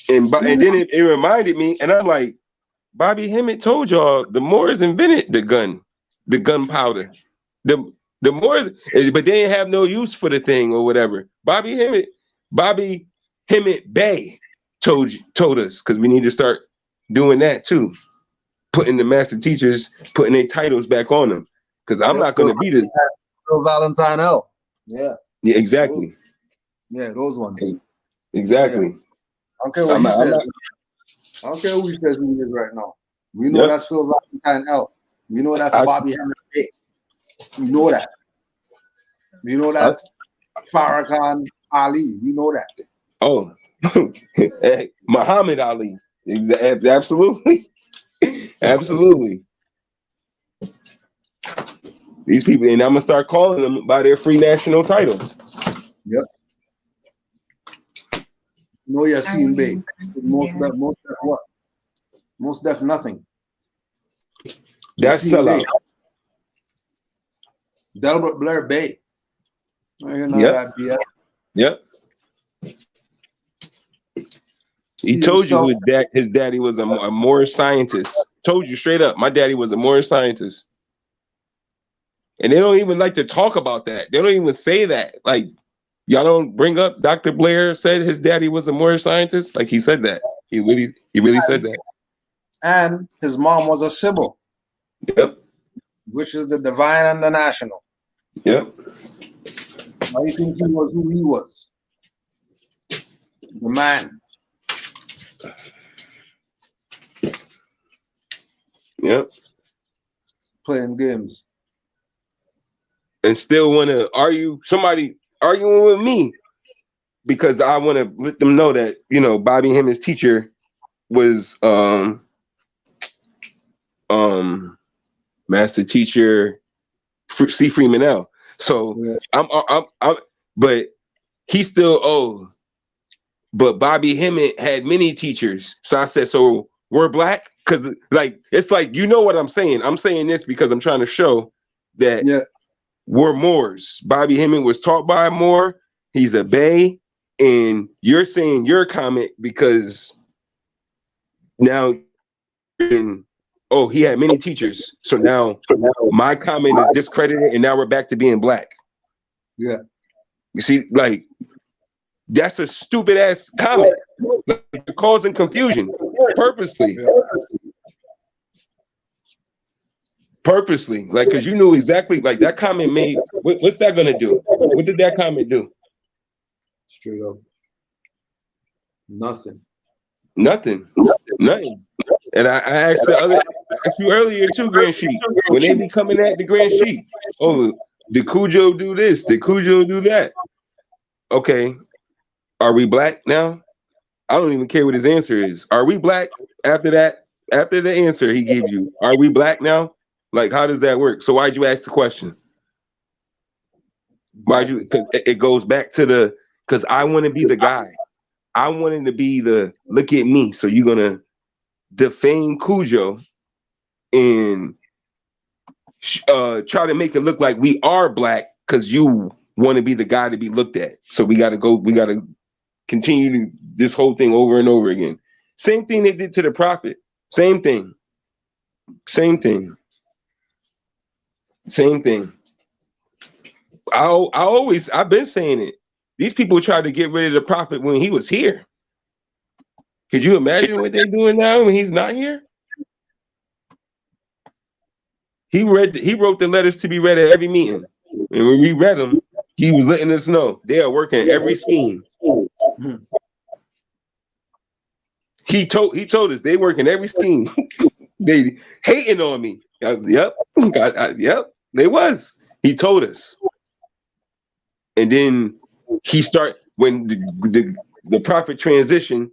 And then it reminded me, and I'm like, Bobby Hemmett told y'all the Moors invented the gunpowder. The Moors, but they didn't have no use for the thing or whatever. Bobby Hemmett Bobby Hemmett Bay told us, because we need to start doing that too. Putting the master teachers, putting their titles back on them. Because I'm not going to be the Phil Valentine L. Yeah. Yeah, exactly. Yeah, those ones. Exactly. Yeah. I don't care what he says. I don't care who he says who he is right now. We know that's Phil Valentine L. We know that's Bobby Hemmett Bay. We know that. We know that's Farrakhan Ali. We know that. Oh, Muhammad Ali. Absolutely. Absolutely. These people, and I'm going to start calling them by their free national title. Yep. No Yassine Bey. Most def what? Most def nothing. That's sellout. Delbert Blair Bay. Yep. Yep. He told you his daddy was a Moorish scientist. Told you straight up, my daddy was a Moorish scientist. And they don't even like to talk about that. They don't even say that. Like, y'all don't bring up Dr. Blair said his daddy was a Moorish scientist. Like, he said that. He really said that. And his mom was a Sybil. Yep. Which is the divine and the national. Yep. Why do you think he was who he was? The man. Yep. Playing games. And still want to somebody arguing with me because I want to let them know that, Bobby Hemmett's teacher was master teacher C. Freeman L. So yeah. But he still but Bobby Hemmett had many teachers. So I said, so we're black? Because it's like, what I'm saying. I'm saying this because I'm trying to show that we're Moors. Bobby Hemmett was taught by a Moor. He's a Bay. And you're saying your comment because now he had many teachers. So now my comment is discredited and now we're back to being black. Yeah. You see, that's a stupid ass comment. You're causing confusion purposely. Purposely, because you knew exactly, that comment made. What's that gonna do? What did that comment do? Straight up, nothing. Nothing. And I asked you earlier too, Grand Sheik. When they be coming at the Grand Sheik, did Cujo do this? Did Cujo do that? Okay, are we black now? I don't even care what his answer is. Are we black after that? After the answer he gave you, are we black now? How does that work? So why'd you ask the question? Exactly. Because it goes back to because I want to be the guy. I wanted to be the look at me. So you're gonna defame Cujo and try to make it look like we are black because you want to be the guy to be looked at. So we gotta continue this whole thing over and over again. Same thing they did to the prophet. Same thing. I've been saying it. These people tried to get rid of the prophet when he was here. Could you imagine what they're doing now when he's not here? He wrote the letters to be read at every meeting. And when we read them, he was letting us know they are working every scheme. He told us they working every scheme. They hating on me. Yep, they was. He told us. And then when the prophet transitioned,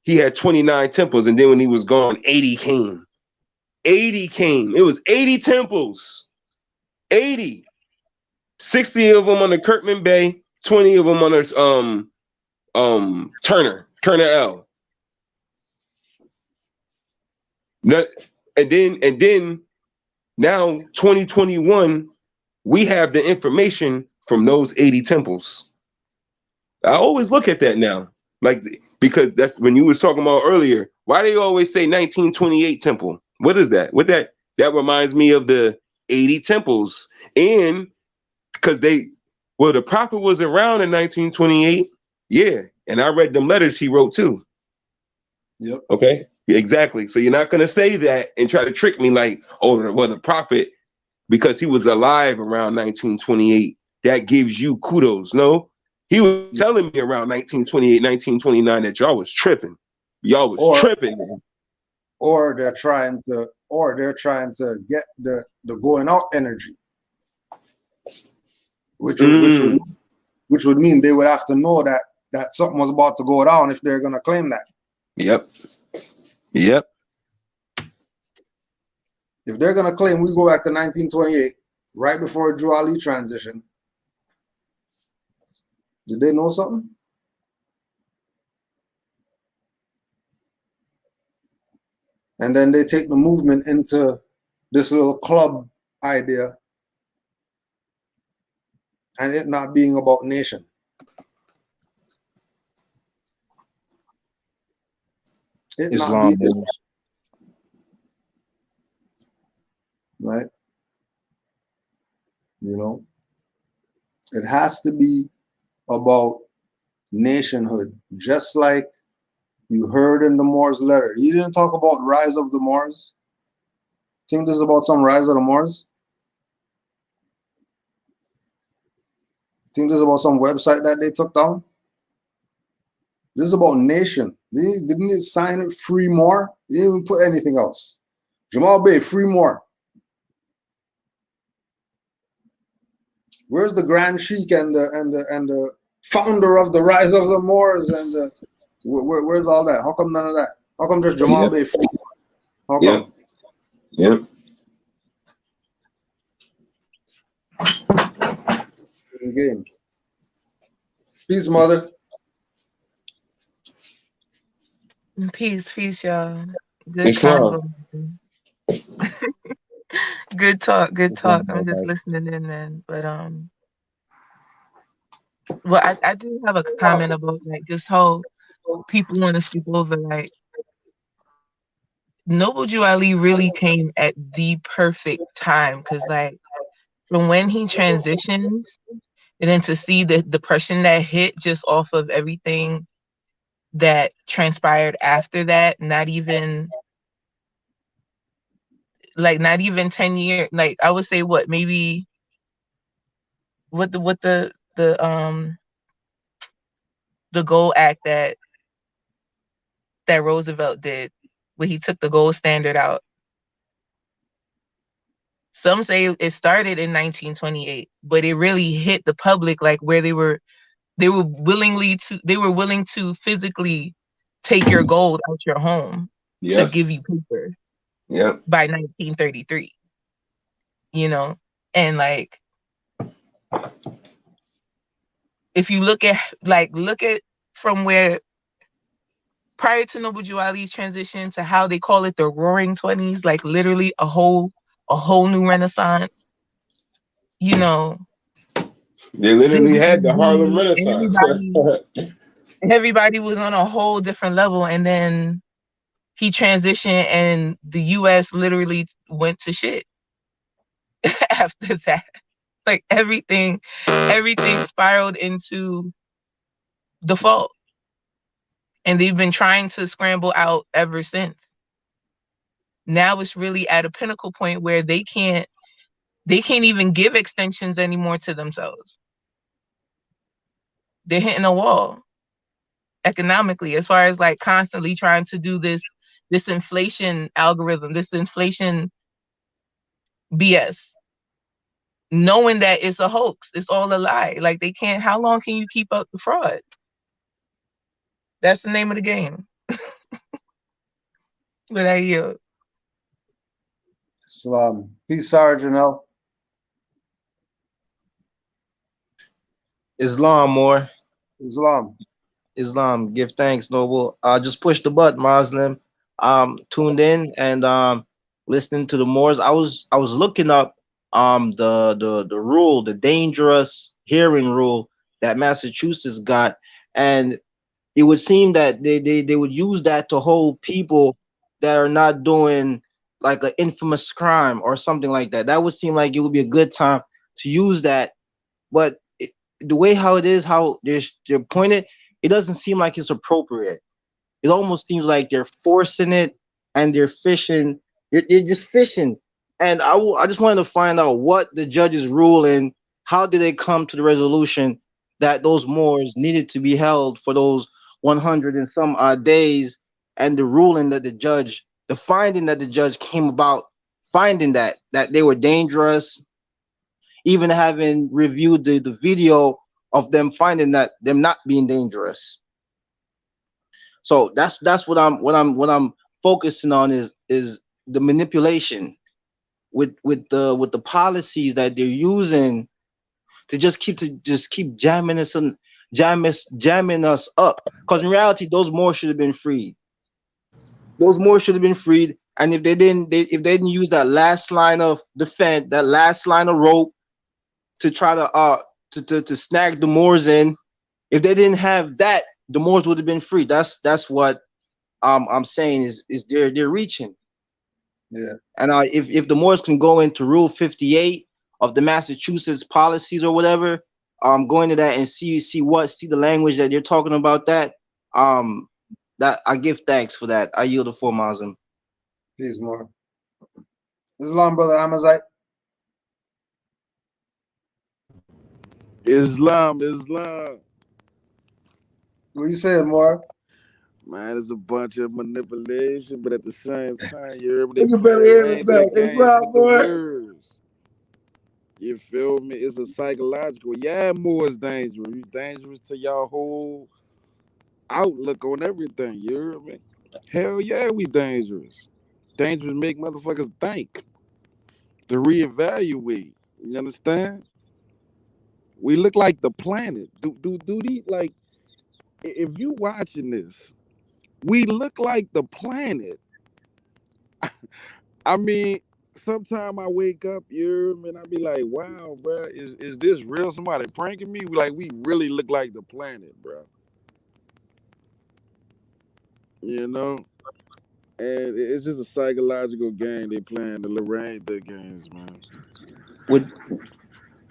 he had 29 temples, and then when he was gone, 80 came. 80 came. It was 80 temples. 80. 60 of them on the Kirkman Bay, 20 of them on Turner L. And then now 2021, we have the information from those 80 temples. I always look at that now, because that's when you was talking about earlier. Why they always say 1928 temple? What is that? That reminds me of the 80 temples, and because the prophet was around in 1928. Yeah, and I read them letters he wrote too. Yep. Okay, exactly. So you're not gonna say that and try to trick me like, oh, well, the prophet, because he was alive around 1928, that gives you kudos. No, he was telling me around 1928, 1929 that y'all was tripping. Y'all was tripping, man. Or they're trying to get the going out energy, which would mean they would have to know that something was about to go down if they're gonna claim that. Yep. If they're gonna claim we go back to 1928, right before Drew Ali transition, did they know something? And then they take the movement into this little club idea and it not being about nation. It Islam, not being right. You know, it has to be about nationhood, just like you heard in the Moors letter. He didn't talk about rise of the Moors. Think this is about some rise of the Moors? Think this is about some website that they took down? This is about nation. Didn't he sign it free more? He didn't even put anything else. Jamal Bey, free more. Where's the Grand Sheikh and the founder of the Rise of the Moors and the where's all that? How come none of that? How come just Jamal Bey free? How come? Yep. Game. Peace, mother. Peace, y'all. Good convo. Good talk. I'm just listening in, man. But well, I do have a comment about like just how people want to skip over like Noble Jew Ali really came at the perfect time because like from when he transitioned and then to see the depression that hit just off of everything that transpired after that, not even 10 years, like I would say what maybe what the gold act that Roosevelt did where he took the gold standard out. Some say it started in 1928, but it really hit the public like where they were willing to physically take your gold out your home to give you paper. By 1933. You know, and like if you look at from where prior to Noble Jew Ali's transition to how they call it the Roaring 20s, like literally a whole new renaissance. You know, they literally had the Harlem Renaissance. Everybody was on a whole different level, and then he transitioned, and the U.S. literally went to shit after that. Like everything spiraled into default. And they've been trying to scramble out ever since. Now it's really at a pinnacle point where they can't even give extensions anymore to themselves. They're hitting a wall economically as far as like constantly trying to do this inflation algorithm, this inflation BS. Knowing that it's a hoax, it's all a lie. Like they can't, how long can you keep up the fraud? That's the name of the game. But I yield. Islam. Peace, Sergeant L. Islam more. Islam. Give thanks, Noble. Just push the button, Muslim. Tuned in and listening to the Moors. I was looking up the rule, the dangerous hearing rule that Massachusetts got, and it would seem that they would use that to hold people that are not doing like an infamous crime or something like that. That would seem like it would be a good time to use that. But the way how it is, how they're pointed, it doesn't seem like it's appropriate. It almost seems like they're forcing it and they're fishing. They're just fishing. And I just wanted to find out what the judges rule and how did they come to the resolution that those Moors needed to be held for those 100 and some odd days, and the ruling that the finding that the judge came about, finding that they were dangerous, even having reviewed the video of them finding that them not being dangerous. So that's what I'm focusing on is the manipulation with the policies that they're using to just keep jamming us up. Because in reality, those Moors should have been freed. Those Moors should have been freed. And if they didn't use that last line of defense, that last line of rope to try to snag the Moors in, if they didn't have that, the Moors would have been free. That's what I'm saying is they're reaching. Yeah. And if the Moors can go into Rule 58 of the Massachusetts policies or whatever, go into that and see the language that you're talking about, that I give thanks for that. I yield the floor, Mazim. Peace more. Islam, brother Amazite. Islam. What you saying, more? Man, it's a bunch of manipulation, but at the same time, you hear me? They You playing better hear rainbow me, games Islam, with the boy. words. You feel me? It's a psychological. Yeah, more is dangerous. It's dangerous to your whole outlook on everything. You hear me? Hell yeah, we dangerous. Dangerous make motherfuckers think, to reevaluate. You understand? We look like the planet. Do these, like, if you watching this, we look like the planet. I mean, sometimes I wake up, you hear me, and I be like, wow, bro, is this real? Somebody pranking me? Like, we really look like the planet, bro. You know? And it's just a psychological game they playing, the Lorraine games, man.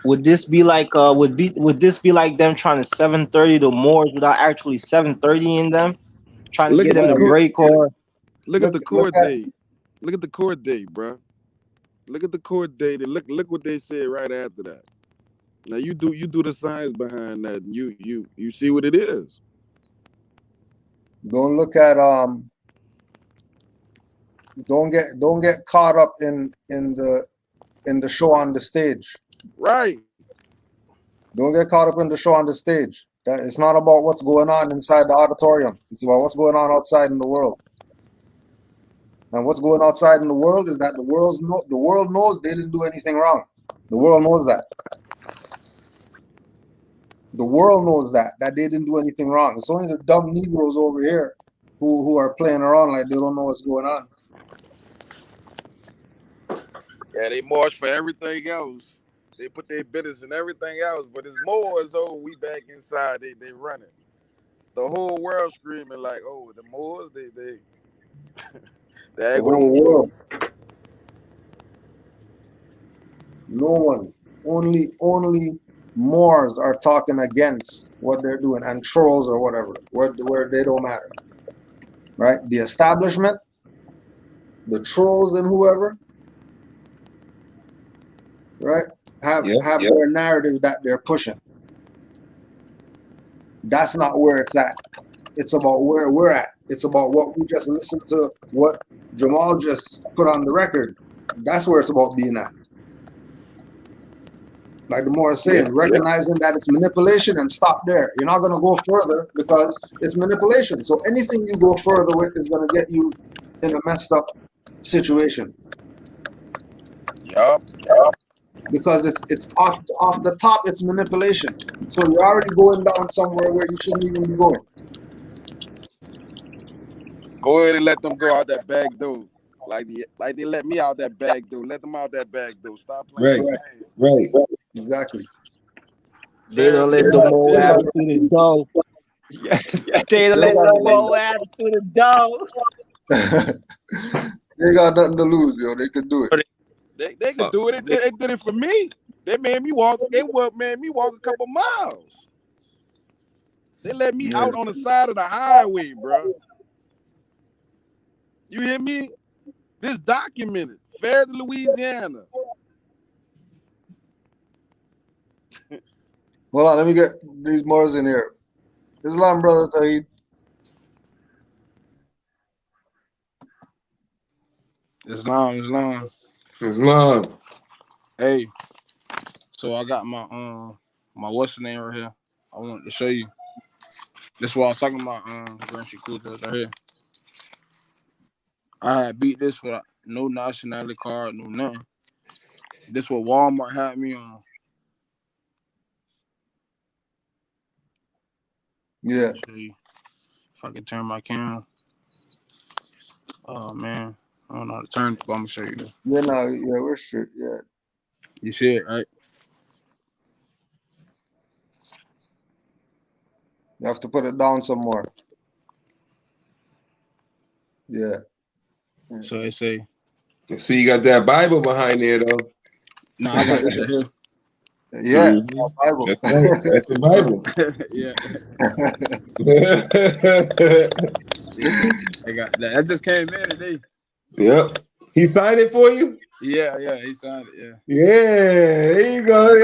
Would this be like would this be like them trying to 730 the Moors without actually 730 in them, trying to Look get at them the to Look, break? Or look at the look court at date. Look at the court date, bro. Look at the court date. And look what they said right after that. Now you do the science behind that. And you see what it is. don't look at don't get caught up in the show on the stage. Right. Don't get caught up in the show on the stage. That it's not about what's going on inside the auditorium. It's about what's going on outside in the world. And what's going outside in the world is that the world knows they didn't do anything wrong. The world knows that. The world knows that they didn't do anything wrong. It's only the dumb Negroes over here who are playing around like they don't know what's going on. Yeah, they march for everything else. They put their business in everything else, but it's more as though we back inside. They running. The whole world screaming like, oh, the Moors, they The act with the whole world. Moors. No one. Only Moors are talking against what they're doing, and trolls or whatever, where they don't matter. Right? The establishment, the trolls and whoever, right, have their narrative that they're pushing. That's not where it's at. It's about where we're at. It's about what we just listened to, what Jamal just put on the record. That's where it's about being at. Like the more saying, recognizing that it's manipulation and stop there. You're not going to go further because it's manipulation. So anything you go further with is going to get you in a messed up situation. Yup. Because it's off the top, it's manipulation. So you're already going down somewhere where you shouldn't even be going. Go ahead and let them go out that back door. Like they let me out that back door. Let them out that back door. Stop playing. Right. Exactly. they don't let the Moor have to the door. They don't let the Moor have to the door. They got nothing to lose, yo. They could do it. They could do it. They did it for me. They made me walk. They made me walk a couple miles. They let me Yeah. out on the side of the highway, bro. You hear me? This documented. Fair to Louisiana. Hold on, let me get these Moors in here. Islam, brother Saeed. Islam. Islam. Hey, so I got my what's the name right here. I wanted to show you. This is what I was talking about. Grand Cool right here. I had beat this with no nationality card, no nothing. This what Walmart had me on. Yeah. Show you. If I can turn my camera. Oh man, I don't know how to turn it, but I'm gonna show you. Yeah, no, yeah, we're straight. Yeah. You see it, right? You have to put it down some more. Yeah. So they say. So you got that Bible behind there, though. No, I got this right here. Yeah, Bible. That's right. That's the Bible. Yeah. I got that. That just came in today. Yep. He signed it for you? Yeah, he signed it. Yeah. Yeah, there you go.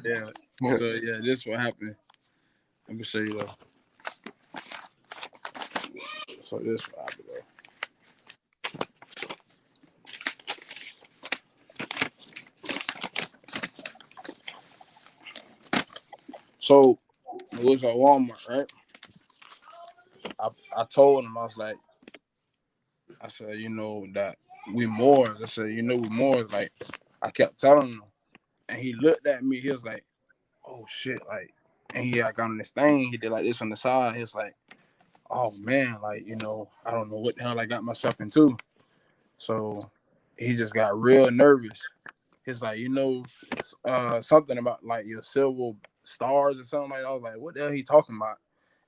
Yeah. So yeah, this is what happened. Let me show you though. So this is what happened though. So it was at Walmart, right? I told him, I said, you know, that we Moors. I said, you know, we Moors. Like, I kept telling him, and he looked at me. He was like, "Oh shit!" Like, and he got on this thing. He did like this on the side. He was like, "Oh man, like, you know, I don't know what the hell I got myself into." So he just got real nervous. He's like, you know, something about like your silver stars or something like that. I was like, what the hell he talking about?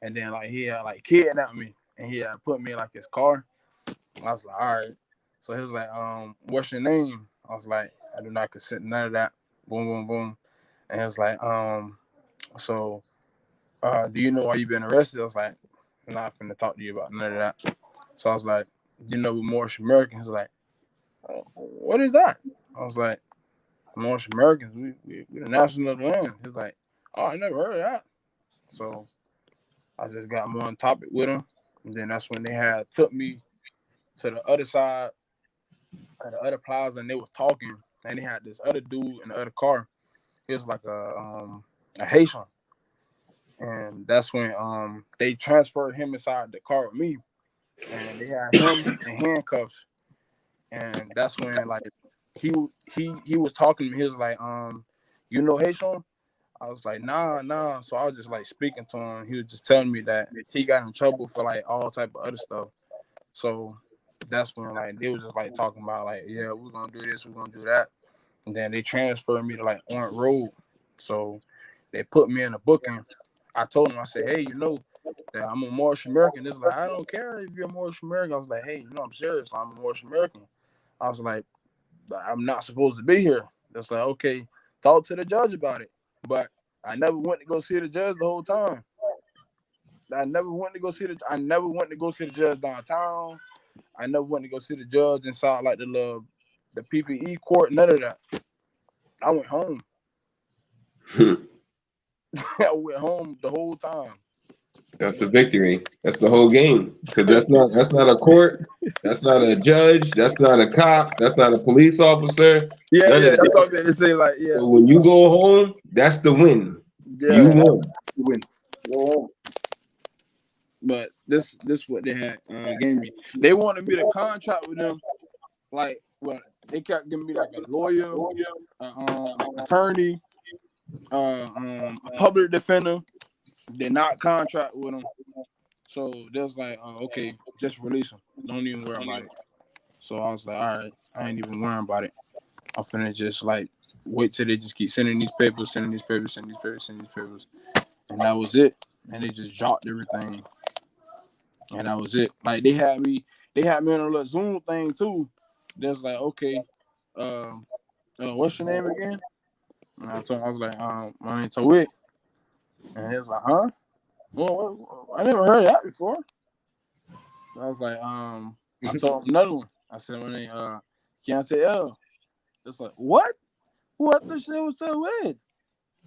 And then like he had like kidnapped me and he had put me in like his car. I was like, all right. So he was like, what's your name? I was like, I do not consent to none of that. Boom, boom, boom. And he was like, so do you know why you been arrested? I was like, I'm not finna talk to you about none of that. So I was like, you know, we're Moorish Americans. He's like, what is that? I was like, Moorish Americans, we the national of the land. He's like, oh, I never heard of that. So I just got more on topic with him. And then that's when they had took me to the other side of the other plaza and they was talking. And they had this other dude in the other car. He was like a Haitian. And that's when they transferred him inside the car with me. And they had him in handcuffs. And that's when like he was talking to me. He was like, you know Haitian? I was like, nah. So I was just like speaking to him. He was just telling me that he got in trouble for like all type of other stuff. So that's when like they was just like talking about like, yeah, we're gonna do this, we're gonna do that. And then they transferred me to like Orange Road. So they put me in a booking. I told him, I said, hey, you know that I'm a Moorish American. It's like, I don't care if you're a Moorish American. I was like, hey, you know, I'm serious. I'm a Moorish American. I was like, I'm not supposed to be here. That's like, okay, talk to the judge about it. But I never went to go see the judge the whole time. I never went to go see the judge downtown. I never went to go see the judge inside like the PPE court. None of that. I went home. I went home the whole time. That's a victory. That's the whole game. Because that's not a court. That's not a judge. That's not a cop. That's not a police officer. Yeah, None of that. that's what I'm going to say. Like, yeah. So when you go home, that's the win. Yeah. You won. You win. Go home. But this what they had gave me. They wanted me to contract with them. Like, well, they kept giving me like a lawyer, attorney, a public defender. Did not contract with them. So they was like, okay, just release them. Don't even worry about it. So I was like, all right, I ain't even worrying about it. I'm finna just like wait till they just keep sending these papers. And that was it. And they just dropped everything. And that was it. Like they had me on a little Zoom thing too. That's like, okay, what's your name again? And I told him, I was like, my name's Tawit. And he was like, huh? Well, I never heard of that before. So I was like, I told him another one. I said, my name, Keontae L. It's like, what? What the shit was Tawit?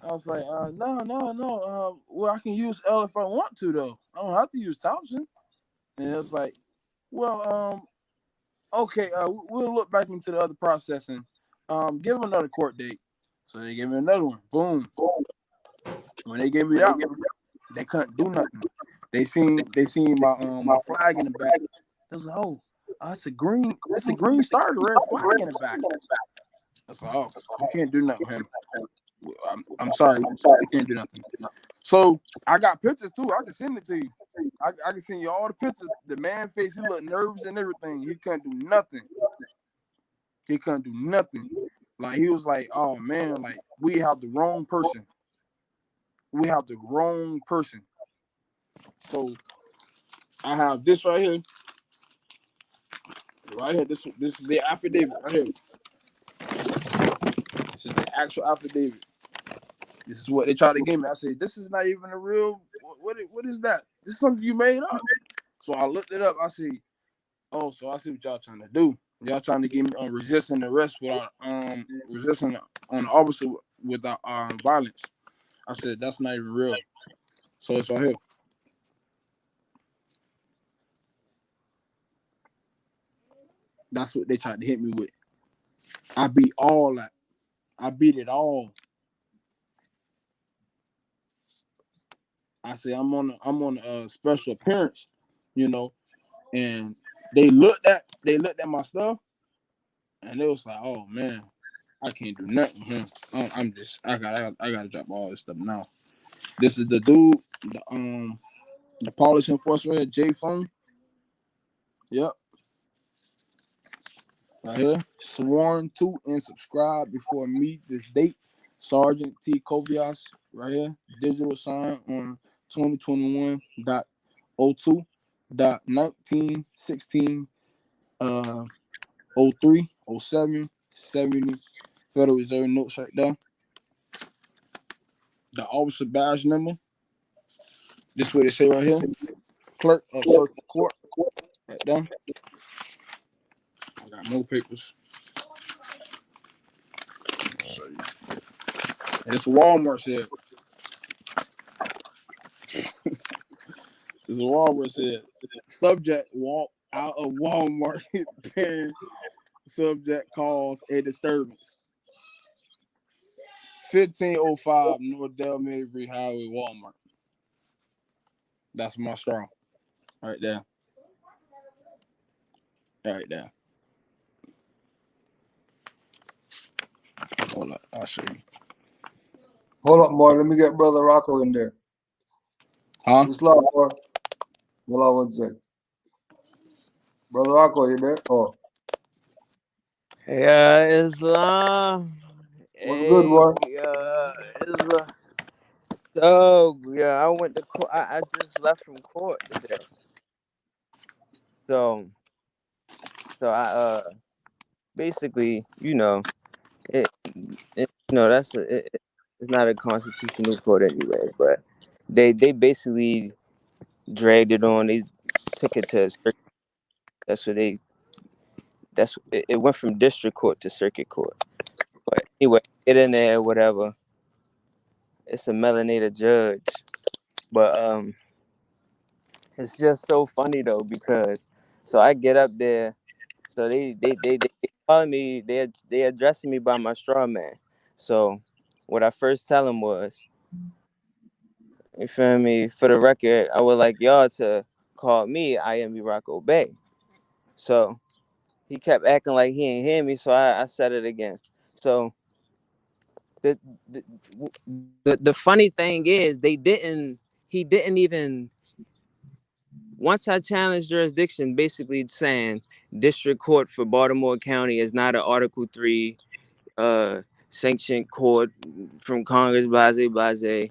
I was like, no. Well, I can use L if I want to, though. I don't have to use Thompson. And it was like, well, okay, we'll look back into the other processing. Give him another court date. So they gave me another one. Boom. When they gave me that one, they couldn't do nothing. They seen my flag in the back. It was like, oh, it's a green star, the red flag in the back. I was like, oh, you can't do nothing with him. I'm sorry, you can't do nothing. So I got pictures too. I can send it to you. I can send you all the pictures. The man face, he looked nervous and everything. He couldn't do nothing. He couldn't do nothing. Like he was like, oh man, like we have the wrong person. We have the wrong person. So I have this right here. Right here. This is the affidavit right here. This is the actual affidavit. This is what they tried to give me. I said, this is not even a real. What is that? This is something you made up. So I looked it up. I see. Oh, so I see what y'all trying to do. Y'all trying to give me resisting arrest without resisting on the officer without violence. I said that's not even real. So it's right here. That's what they tried to hit me with. I beat all that. I beat it all. I said I'm on a special appearance, you know, and they looked at my stuff, and they was like, oh man, I can't do nothing. I gotta drop all this stuff now. This is the dude, the policy enforcement, J Phone. Yep. Right here. Sworn to and subscribed before me this date. Sergeant T. Kovias. Right here. Digital sign on 2021.02.1916 03 07 70 Federal Reserve notes right there. The officer badge number. This is what they say right here. Clerk of Circuit Court. Right there. I got more papers. And it's Walmart said. It's Walmart said. Subject walk out of Walmart pen. Subject cause a disturbance. 1505 North Delmary Highway, Walmart. That's my straw. Right there. Right there. Hold up. I'll show you. Hold up, more. Let me get Brother Rocco in there. Huh? Just loud, more. Hold on 1 sec. Brother Rocco, you there? Oh. Yeah, Islam. What's good, boy? Islam. So yeah, I went to court. I just left from court today. So I basically, it's not a constitutional court anyway, but they basically dragged it on. They took it to circuit. It went from district court to circuit court. But anyway, get in there, whatever. It's a melanated judge, but it's just so funny though because so I get up there, so they calling me, they addressing me by my straw man. So what I first tell him was, you feel me? For the record, I would like y'all to call me I am Rocco Bay. So he kept acting like he ain't hear me, so I said it again. So the funny thing is he didn't even, once I challenged jurisdiction, basically saying district court for Baltimore County is not an Article 3 sanctioned court from Congress, blase.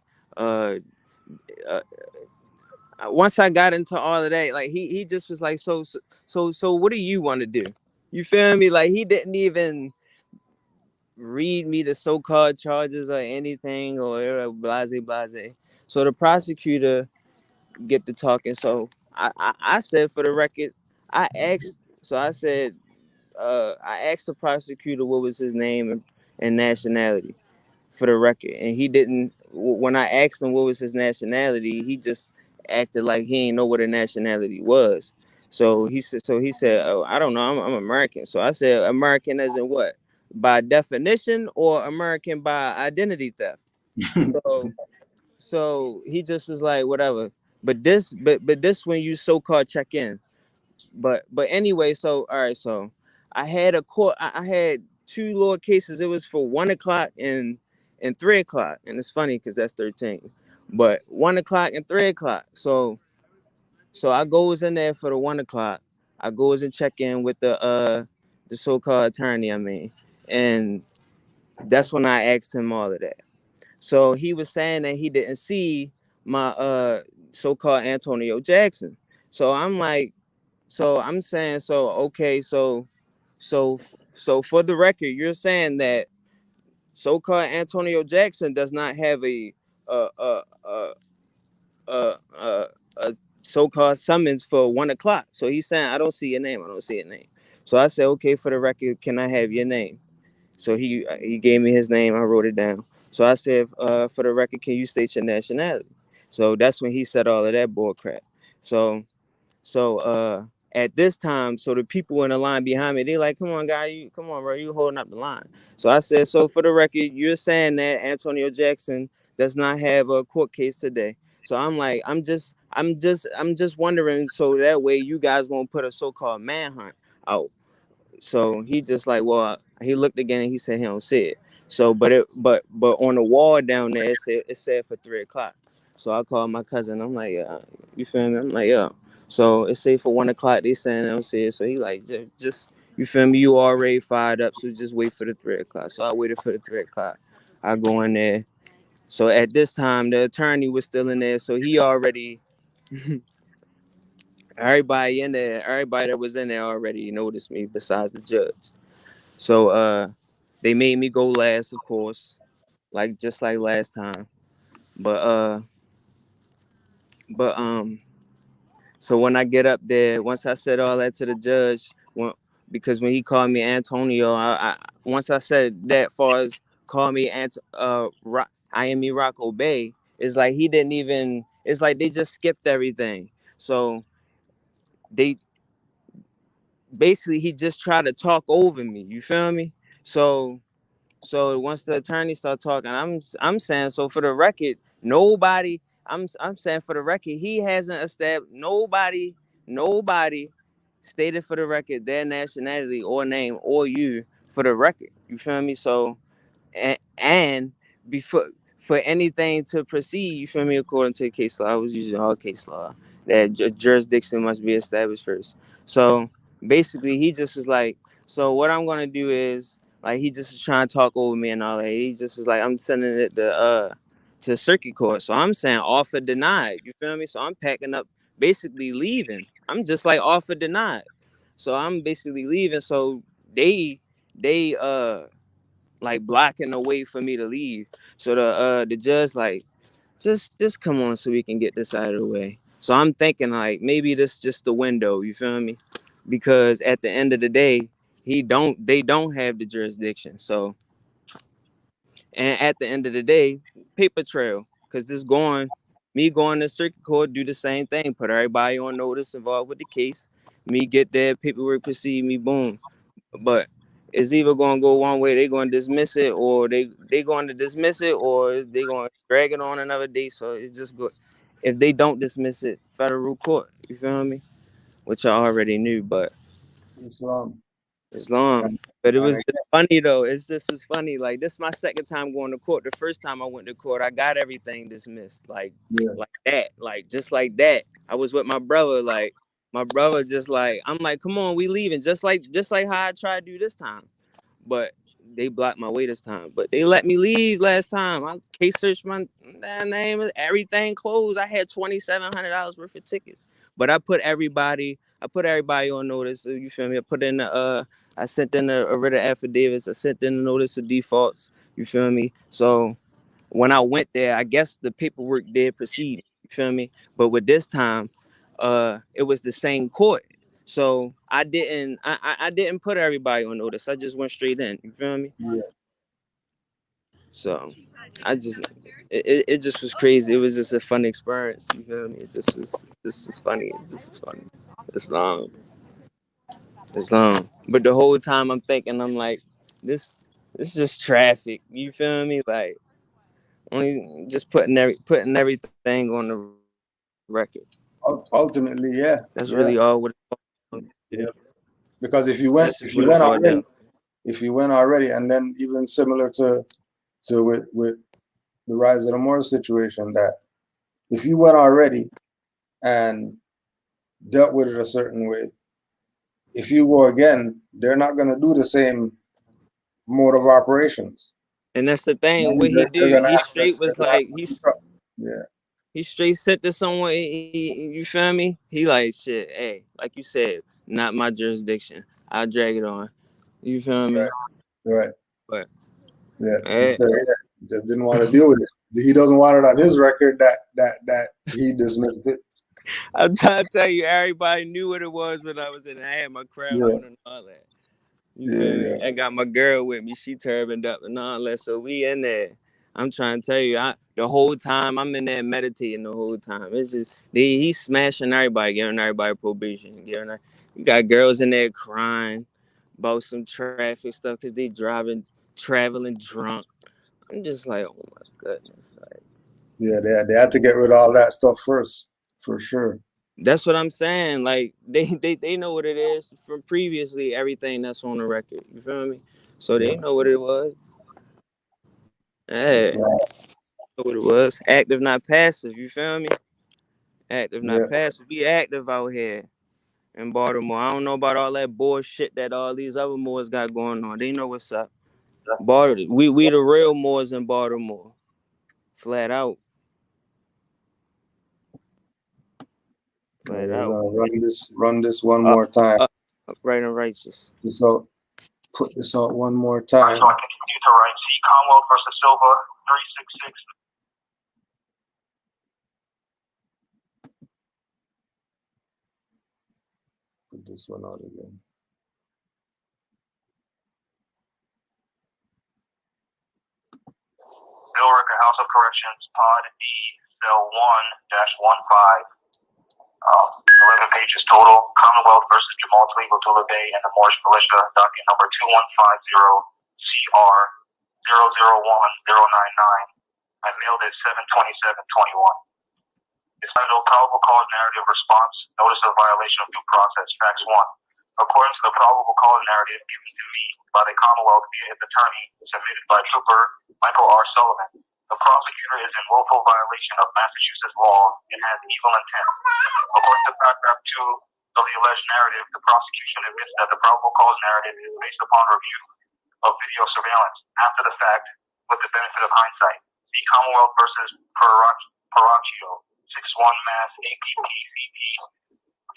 Once I got into all of that, like he just was like, so what do you want to do? You feel me? Like he didn't even read me the so-called charges or anything or blase. So the prosecutor get to talking. So I said, for the record, I asked. So I asked the prosecutor what was his name and nationality, for the record, and he didn't. When I asked him what was his nationality, he just acted like he didn't know what a nationality was. So he said, oh, I don't know, I'm American. So I said, American as in what? By definition, or American by identity theft? So so he just was like, whatever. But this when you so-called check in. But anyway, so all right, so I had a court. I had two little cases. It was for 1 o'clock and 3 o'clock, and it's funny because that's 13. But 1 o'clock and 3 o'clock. So I goes in there for the 1 o'clock. I goes and check in with the so-called attorney. I mean, and that's when I asked him all of that. So he was saying that he didn't see my so-called Antonio Jackson. So I'm like, so I'm saying, so okay, so for the record, you're saying that so-called Antonio Jackson does not have a a a a so-called summons for 1 o'clock. So he's saying, I don't see your name. I don't see your name. So I said, okay, for the record, can I have your name? So he gave me his name. I wrote it down. So I said, for the record, can you state your nationality? So that's when he said all of that bull crap. So at this time, so the people in the line behind me, they like, come on, guy, come on, bro, you holding up the line. So I said, so for the record, you're saying that Antonio Jackson does not have a court case today. So I'm like, I'm just wondering, so that way you guys won't put a so-called manhunt out. So he just like, well, he looked again and he said he don't see it. So, but on the wall down there, it said for 3 o'clock. So I called my cousin. I'm like, you feel me? I'm like, yeah. So it say for 1 o'clock. They saying I don't see it. So he like, just you feel me? You already fired up. So just wait for the 3 o'clock. So I waited for the 3 o'clock. I go in there. So at this time, the attorney was still in there. So he already, everybody that was in there already noticed me besides the judge. So they made me go last, of course, like just like last time. But but so when I get up there, once I said all that to the judge, because when he called me Antonio, I once I said that far as call me I am Morocco Bay, it's like he didn't even. It's like they just skipped everything. So they basically he just tried to talk over me. You feel me? So once the attorney started talking, I'm saying, so for the record, nobody. I'm saying for the record, he hasn't established nobody stated for the record their nationality or name or you for the record. You feel me? So and before for anything to proceed, you feel me, according to case law, I was using all case law, that jurisdiction must be established first. So basically he just was like, so what I'm gonna do is, like, he just was trying to talk over me and all that. He just was like, I'm sending it to circuit court. So I'm saying offer denied. You feel me? So I'm packing up, basically leaving. I'm just like offer denied. So I'm basically leaving. So they like blocking the way for me to leave. So the judge like, just come on so we can get this out of the way. So I'm thinking like maybe this just the window, you feel me? Because at the end of the day, they don't have the jurisdiction. So, and at the end of the day, paper trail, because me going to circuit court, do the same thing, put everybody on notice involved with the case, me get their paperwork, proceed, me boom. But it's either gonna go one way, they're gonna dismiss it, or they going to dismiss it, or they gonna drag it on another day. So it's just good. If they don't dismiss it, federal court. You feel me? Which I already knew, but Islam. it's long. But it And was I, just funny though. It's just was funny. Like, this is my second time going to court. The first time I went to court, I got everything dismissed. yeah. Like that. Like just like that. I was with my brother. Like my brother just like, I'm like, come on, we leaving. Just like how I tried to do this time. But they blocked my way this time. But they let me leave last time. I case searched my name, everything closed. I had $2,700 worth of tickets. But I put everybody on notice. You feel me? I sent in a writ of affidavits. I sent in a notice of defaults. You feel me? So when I went there, I guess the paperwork did proceed. You feel me? But with this time, it was the same court. So I didn't put everybody on notice. I just went straight in. You feel me? Yeah. So it just was crazy. It was just a fun experience. You feel me? It just was funny. It just was funny. It's long. It's long. But the whole time I'm thinking, I'm like, this is just traffic. You feel me? Like only just putting everything on the record. Ultimately, yeah, That's yeah, really all what yeah. Because that's just what it boiled down. if you went already, and then even similar to with the rise of the Moors situation, that if you went already and dealt with it a certain way, if you go again, they're not going to do the same mode of operations. And that's the thing. What he They're do, going to he ask them. straight was like Yeah, he straight said to someone. You feel me? He like shit. Hey, like you said, not my jurisdiction. I'll drag it on. You feel me? right. But Yeah, hey, he just didn't want to deal with it. He doesn't want it on his record that he dismissed it. I'm trying to tell you, everybody knew what it was when I was in. I had my crown Yeah, on and all that. You yeah, feel me? yeah, I got my girl with me. She turbaned up and all that. So we in there. I'm trying to tell you, the whole time I'm in there meditating the whole time. It's just he's smashing everybody, giving everybody probation. You got girls in there crying about some traffic stuff because they traveling drunk. I'm just like, oh my goodness. Like, yeah. They had to get rid of all that stuff first, for sure. that's what I'm saying. Like they know what it is from previously, everything that's on the record. You feel me? So Yeah, they know what it was. that's Hey. right. What it was. Active, not passive. You feel me? Active, Yeah, not passive. Be active out here in Baltimore. I don't know about all that bullshit that all these other Moors got going on. They know what's up. Baltimore. We the real Moors in Baltimore. Flat out. Flat we're out. gonna run this one Up, more time. upright and righteous. So put this out one more So time. I continue to write. See Commonwealth versus Silva, 366. Put this one out again. Bill Ricker, House of Corrections, Pod D, Cell 1-15. 11 pages total. Commonwealth versus Jamal Tlaib, Abdullah Bay, and the Moorish Militia, docket number 2150 CR 001099. I mailed it 7/27/21. It's titled Probable Cause Narrative Response, Notice of Violation of Due Process, Facts 1. According to the probable cause narrative given to me by the Commonwealth via its attorney, submitted by Trooper Michael R. Sullivan, the prosecutor is in willful violation of Massachusetts law and has evil intent. According to paragraph 2 of the alleged narrative, the prosecution admits that the probable cause narrative is based upon review of video surveillance after the fact with the benefit of hindsight. See Commonwealth versus Paracchio, 61 Mass APPCP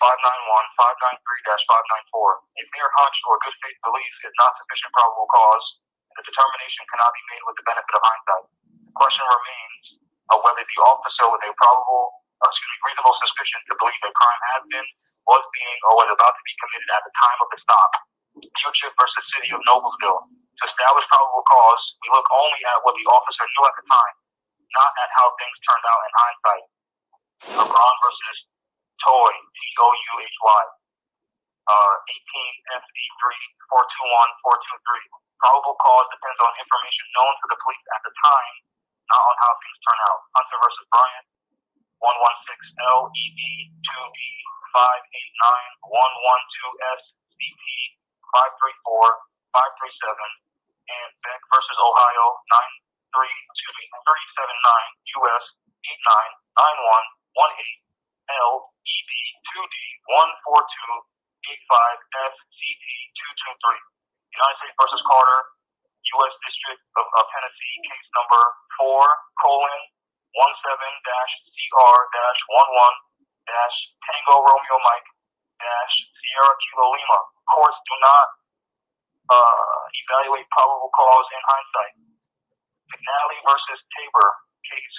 591-593-594. A mere hunch or good faith belief is not sufficient probable cause, and the determination cannot be made with the benefit of hindsight. The question remains of whether the officer with a reasonable suspicion to believe a crime has been, was being, or was about to be committed at the time of the stop. Future versus City of Noblesville. To establish probable cause, we look only at what the officer knew at the time, not at how things turned out in hindsight. Agron versus Toy, Touhy, 18 FD3 421-423. Probable cause depends on information known to the police at the time, not on how things turn out. Hunter versus Bryant, 116 LED 2B 589-112S CP 534-537, and Beck versus Ohio 379 US 899118 LED 2D 14285 FCT 223. United States versus Carter, U.S. District of Tennessee, case number 4:17-CR-11 dash Tango Romeo Mike dash Sierra Kilo Lima. Courts do not evaluate probable cause in hindsight. McNally versus Tabor case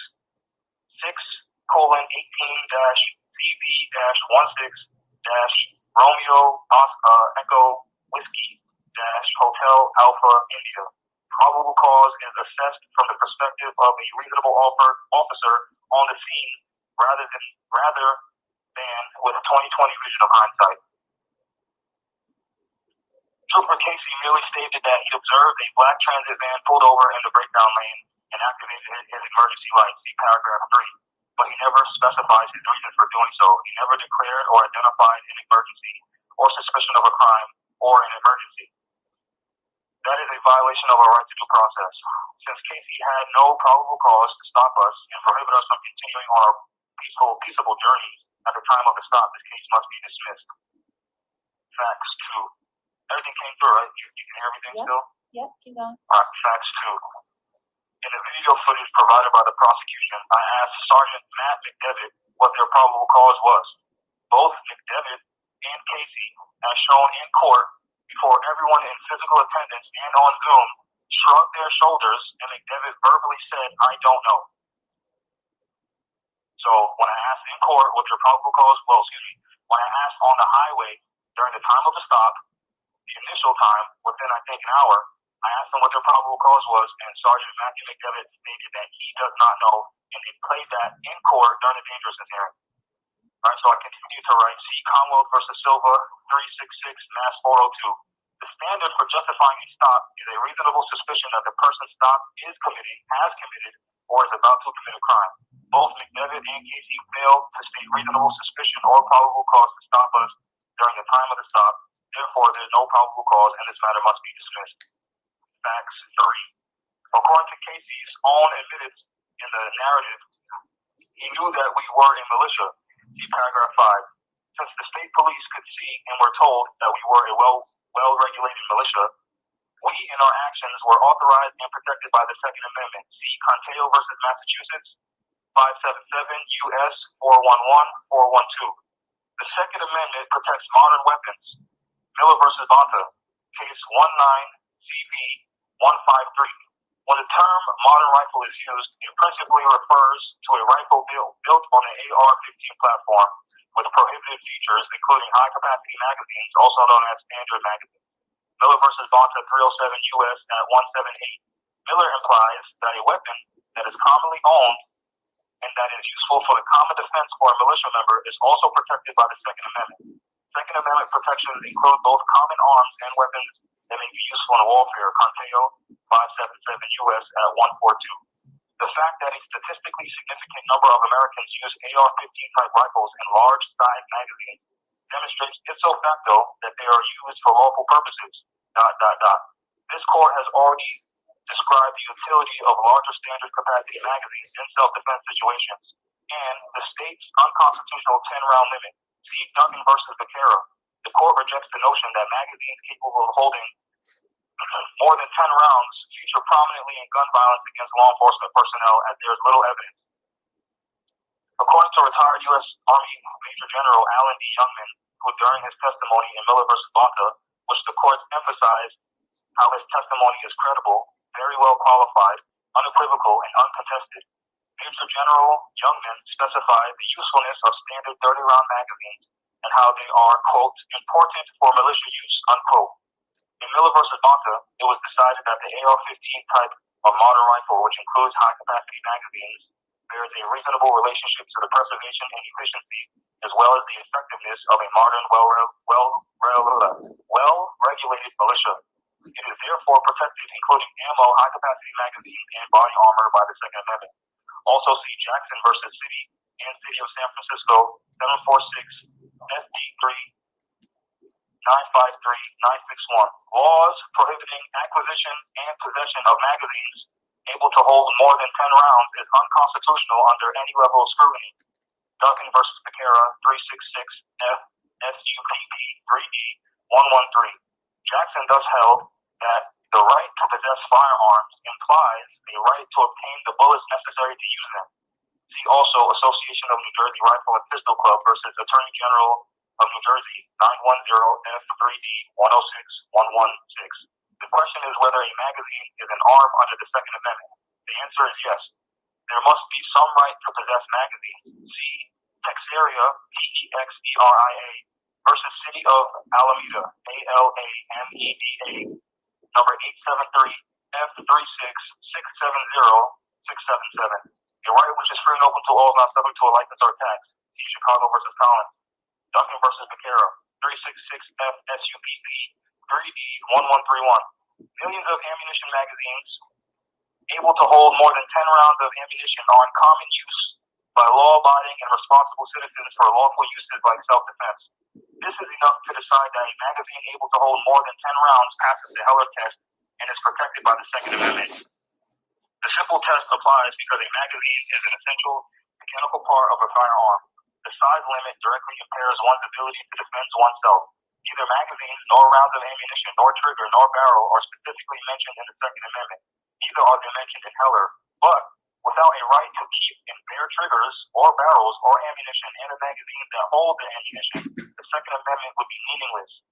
6:18-CB-16-Romeo Echo Whiskey Hotel Alpha India. Probable cause is assessed from the perspective of a reasonable officer on the scene rather than with 20/20 vision of hindsight. Trooper Casey merely stated that he observed a black transit van pulled over in the breakdown lane and activated his emergency lights, see paragraph 3. But he never specifies his reason for doing so. He never declared or identified an emergency or suspicion of a crime or an emergency. That is a violation of our right to due process. Since Casey had no probable cause to stop us and prohibit us from continuing on our peaceable journey at the time of the stop, this case must be dismissed. Facts 2. Everything came through, right? You can hear everything still? Yep, keep going. Alright, facts 2. In the video footage provided by the prosecution, I asked Sergeant Matt McDevitt what their probable cause was. Both McDevitt and Casey, as shown in court, before everyone in physical attendance and on Zoom, shrugged their shoulders, and McDevitt verbally said, "I don't know." So when I asked in court what their probable cause was, when I asked on the highway during the time of the stop, the initial time, within I think an hour, I asked them what their probable cause was, and Sergeant Matthew McDevitt stated that he does not know, and they played that in court during the dangerousness hearing. Alright, so I continue to write, see Commonwealth versus Silva, 366, Mass 402. The standard for justifying a stop is a reasonable suspicion that the person stopped has committed, or is about to commit a crime. Both McDevitt and Casey failed to state reasonable suspicion or probable cause to stop us during the time of the stop. Therefore, there is no probable cause, and this matter must be dismissed. Facts 3. According to Casey's own admittance in the narrative, he knew that we were a militia. See paragraph 5. Since the state police could see and were told that we were a well-regulated militia, we in our actions were authorized and protected by the Second Amendment. See Conteo versus Massachusetts, 577 U.S. 411-412. The Second Amendment protects modern weapons. Miller versus Bonta, case 19-CB-153. When the term modern rifle is used, it principally refers to a rifle built on an AR-15 platform with prohibited features, including high-capacity magazines, also known as standard magazines. Miller versus Bonta, 307 U.S. at 178. Miller implies that a weapon that is commonly owned and that is useful for the common defense for a militia member is also protected by the Second Amendment. Second Amendment protections include both common arms and weapons that may be useful in warfare. Conteo 577 U.S. at 142. The fact that a statistically significant number of Americans use AR-15 type rifles and large-sized magazines demonstrates ipso facto that they are used for lawful purposes. This court has already described the utility of larger standard capacity magazines in self-defense situations and the state's unconstitutional 10-round limit. See Duggan versus Becerra. The court rejects the notion that magazines capable of holding more than 10 rounds feature prominently in gun violence against law enforcement personnel, as there is little evidence. According to retired U.S. Army Major General Alan D. Youngman, who during his testimony in Miller versus Bonta, which the court emphasized how his testimony is credible, very well qualified, unequivocal, and uncontested, Major General Youngman specified the usefulness of standard 30-round magazines and how they are, quote, important for militia use, unquote. In Miller versus Bonta, it was decided that the AR-15 type of modern rifle, which includes high-capacity magazines, bears a reasonable relationship to the preservation and efficiency, as well as the effectiveness of a modern, well-regulated militia. It is therefore protected, including ammo, high-capacity magazines, and body armor by the Second Amendment. Also see Jackson versus City and City of San Francisco, 746 SD3 953-961. Laws prohibiting acquisition and possession of magazines able to hold more than 10 rounds is unconstitutional under any level of scrutiny. Duggan versus Becerra, 366 F SUPP 3D 113. Jackson thus held that the right to possess firearms implies a right to obtain the bullets necessary to use them. See also Association of New Jersey Rifle and Pistol Club versus Attorney General of New Jersey, 910-F3D-106-116. The question is whether a magazine is an arm under the Second Amendment. The answer is yes. There must be some right to possess magazines. See Texeria, Texeria, versus City of Alameda, Alameda, number 873-F36-670-677. A right which is free and open to all, not subject to a license or tax. See Chicago versus Collins. Duncan versus Vaquero, 366-F-SUPP, 3D-1131. Millions of ammunition magazines able to hold more than 10 rounds of ammunition are in common use by law-abiding and responsible citizens for lawful uses like self-defense. This is enough to decide that a magazine able to hold more than 10 rounds passes the Heller test and is protected by the Second Amendment. The simple test applies because a magazine is an essential mechanical part of a firearm. The size limit directly impairs one's ability to defend oneself. Neither magazines, nor rounds of ammunition, nor trigger, nor barrel are specifically mentioned in the Second Amendment. Neither are they mentioned in Heller. But without a right to keep and bear triggers, or barrels, or ammunition in a magazine that hold the ammunition, the Second Amendment would be meaningless.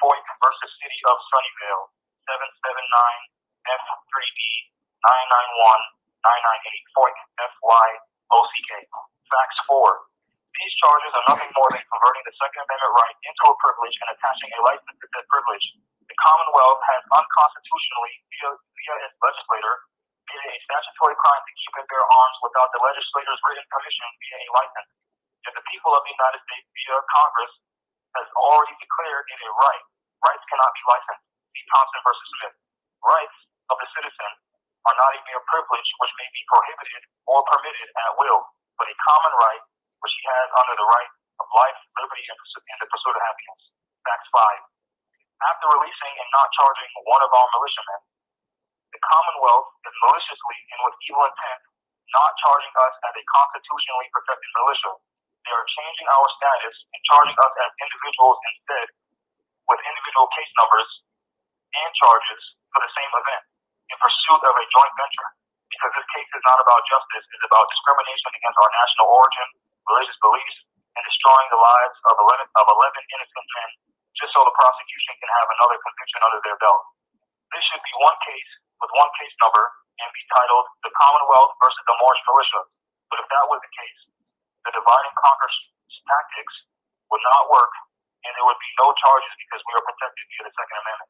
Foyt versus City of Sunnyvale, 779-F3D-991-998. Foyt, F-Y-O-C-K. Facts 4. These charges are nothing more than converting the Second Amendment right into a privilege and attaching a license to said privilege. The Commonwealth has unconstitutionally, via its legislator, made it a statutory crime to keep and bear arms without the legislator's written permission via a license. Yet the people of the United States, via Congress, has already declared it a right. Rights cannot be licensed. See Thompson versus Smith. Rights of the citizen are not a mere privilege which may be prohibited or permitted at will, but a common right which he has under the right of life, liberty, and the pursuit of happiness. Facts 5. After releasing and not charging one of our militiamen, the Commonwealth is maliciously and with evil intent not charging us as a constitutionally protected militia. They are changing our status and charging us as individuals instead, with individual case numbers and charges for the same event, in pursuit of a joint venture. Because this case is not about justice, it's about discrimination against our national origin, religious beliefs, and destroying the lives of 11 innocent men, just so the prosecution can have another conviction under their belt. This should be one case with one case number and be titled the Commonwealth versus the Moorish Militia. But if that was the case, the divide and conquer tactics would not work, and there would be no charges because we are protected via the Second Amendment.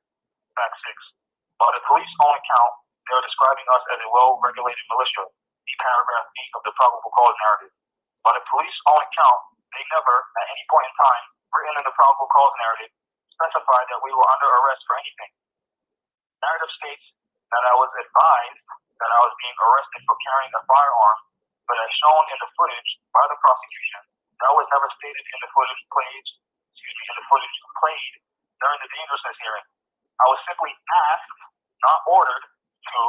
Fact 6. By the police own account, they are describing us as a well-regulated militia. See paragraph 8 of the probable cause narrative. By the police own account, they never, at any point in time, written in the probable cause narrative, specified that we were under arrest for anything. Narrative states that I was advised that I was being arrested for carrying a firearm, but as shown in the footage by the prosecution, that was never stated in the footage played during the dangerousness hearing. I was simply asked, not ordered to,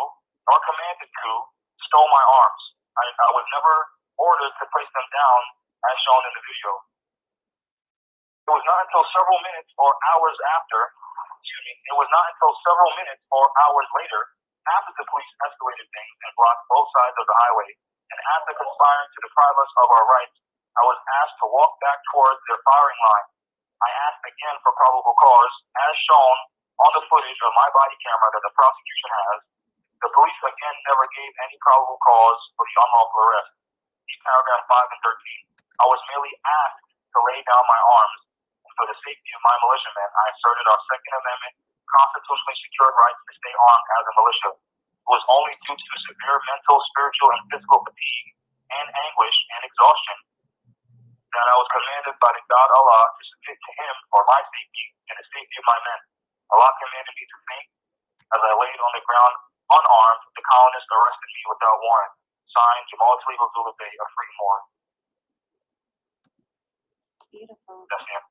nor commanded to, stow my arms. I was never ordered to place them down as shown in the video. It was not until several minutes or hours later, after the police escalated things and blocked both sides of the highway, and after conspiring to deprive us of our rights, I was asked to walk back towards their firing line. I asked again for probable cause, as shown on the footage of my body camera that the prosecution has. The police again never gave any probable cause for the unlawful arrest. See paragraph 5 and 13. I was merely asked to lay down my arms, and for the safety of my militiamen, I asserted our Second Amendment constitutionally secured rights to stay armed as a militia. It was only due to severe mental, spiritual, and physical fatigue and anguish and exhaustion that I was commanded by the God Allah to submit to Him for my safety and the safety of my men. Allah commanded me to faint. As I laid on the ground unarmed, the colonists arrested me without warrant. Signed, Jamal Tlaib Abdullah Bey, a free Moor. Beautiful. That's him.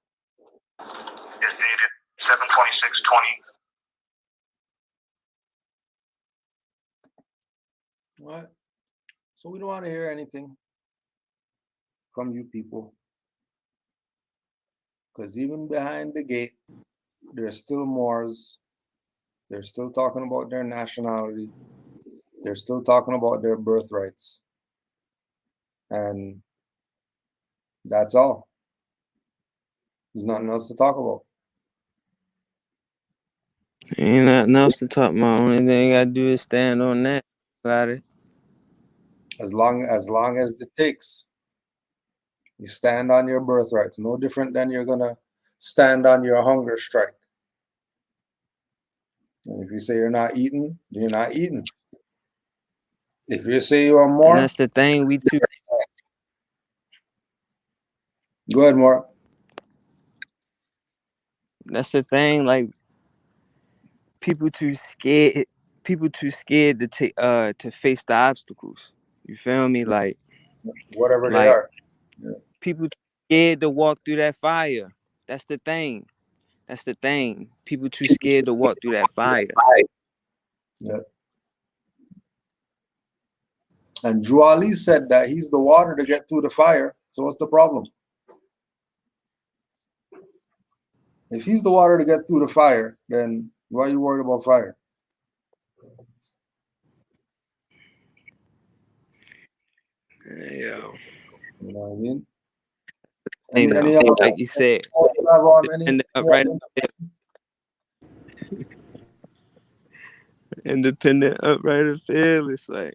It's dated 7/26/20. What? So we don't want to hear anything from you people. Because even behind the gate, there's still Moors. They're still talking about their nationality. They're still talking about their birthrights. And that's all. There's nothing else to talk about. Ain't nothing else to talk about. Only thing I gotta do is stand on that. About it. As long as it takes. You stand on your birthrights. No different than you're gonna stand on your hunger strike. And if you say you're not eating, you're not eating. If you say you are And more, that's the thing. We too. go ahead, more. That's the thing. Like people too scared. People too scared to take to face the obstacles. You feel me? Whatever they Like are. Yeah. people too scared to walk through that fire. That's the thing. That's the thing. People too scared to walk through that fire. Yeah. And Drew Ali said that he's the water to get through the fire. So what's the problem? If he's the water to get through the fire, then why are you worried about fire? Yeah. You know what I mean? Hey, Any though, like you said, any independent upright, independent upright and fearless, like.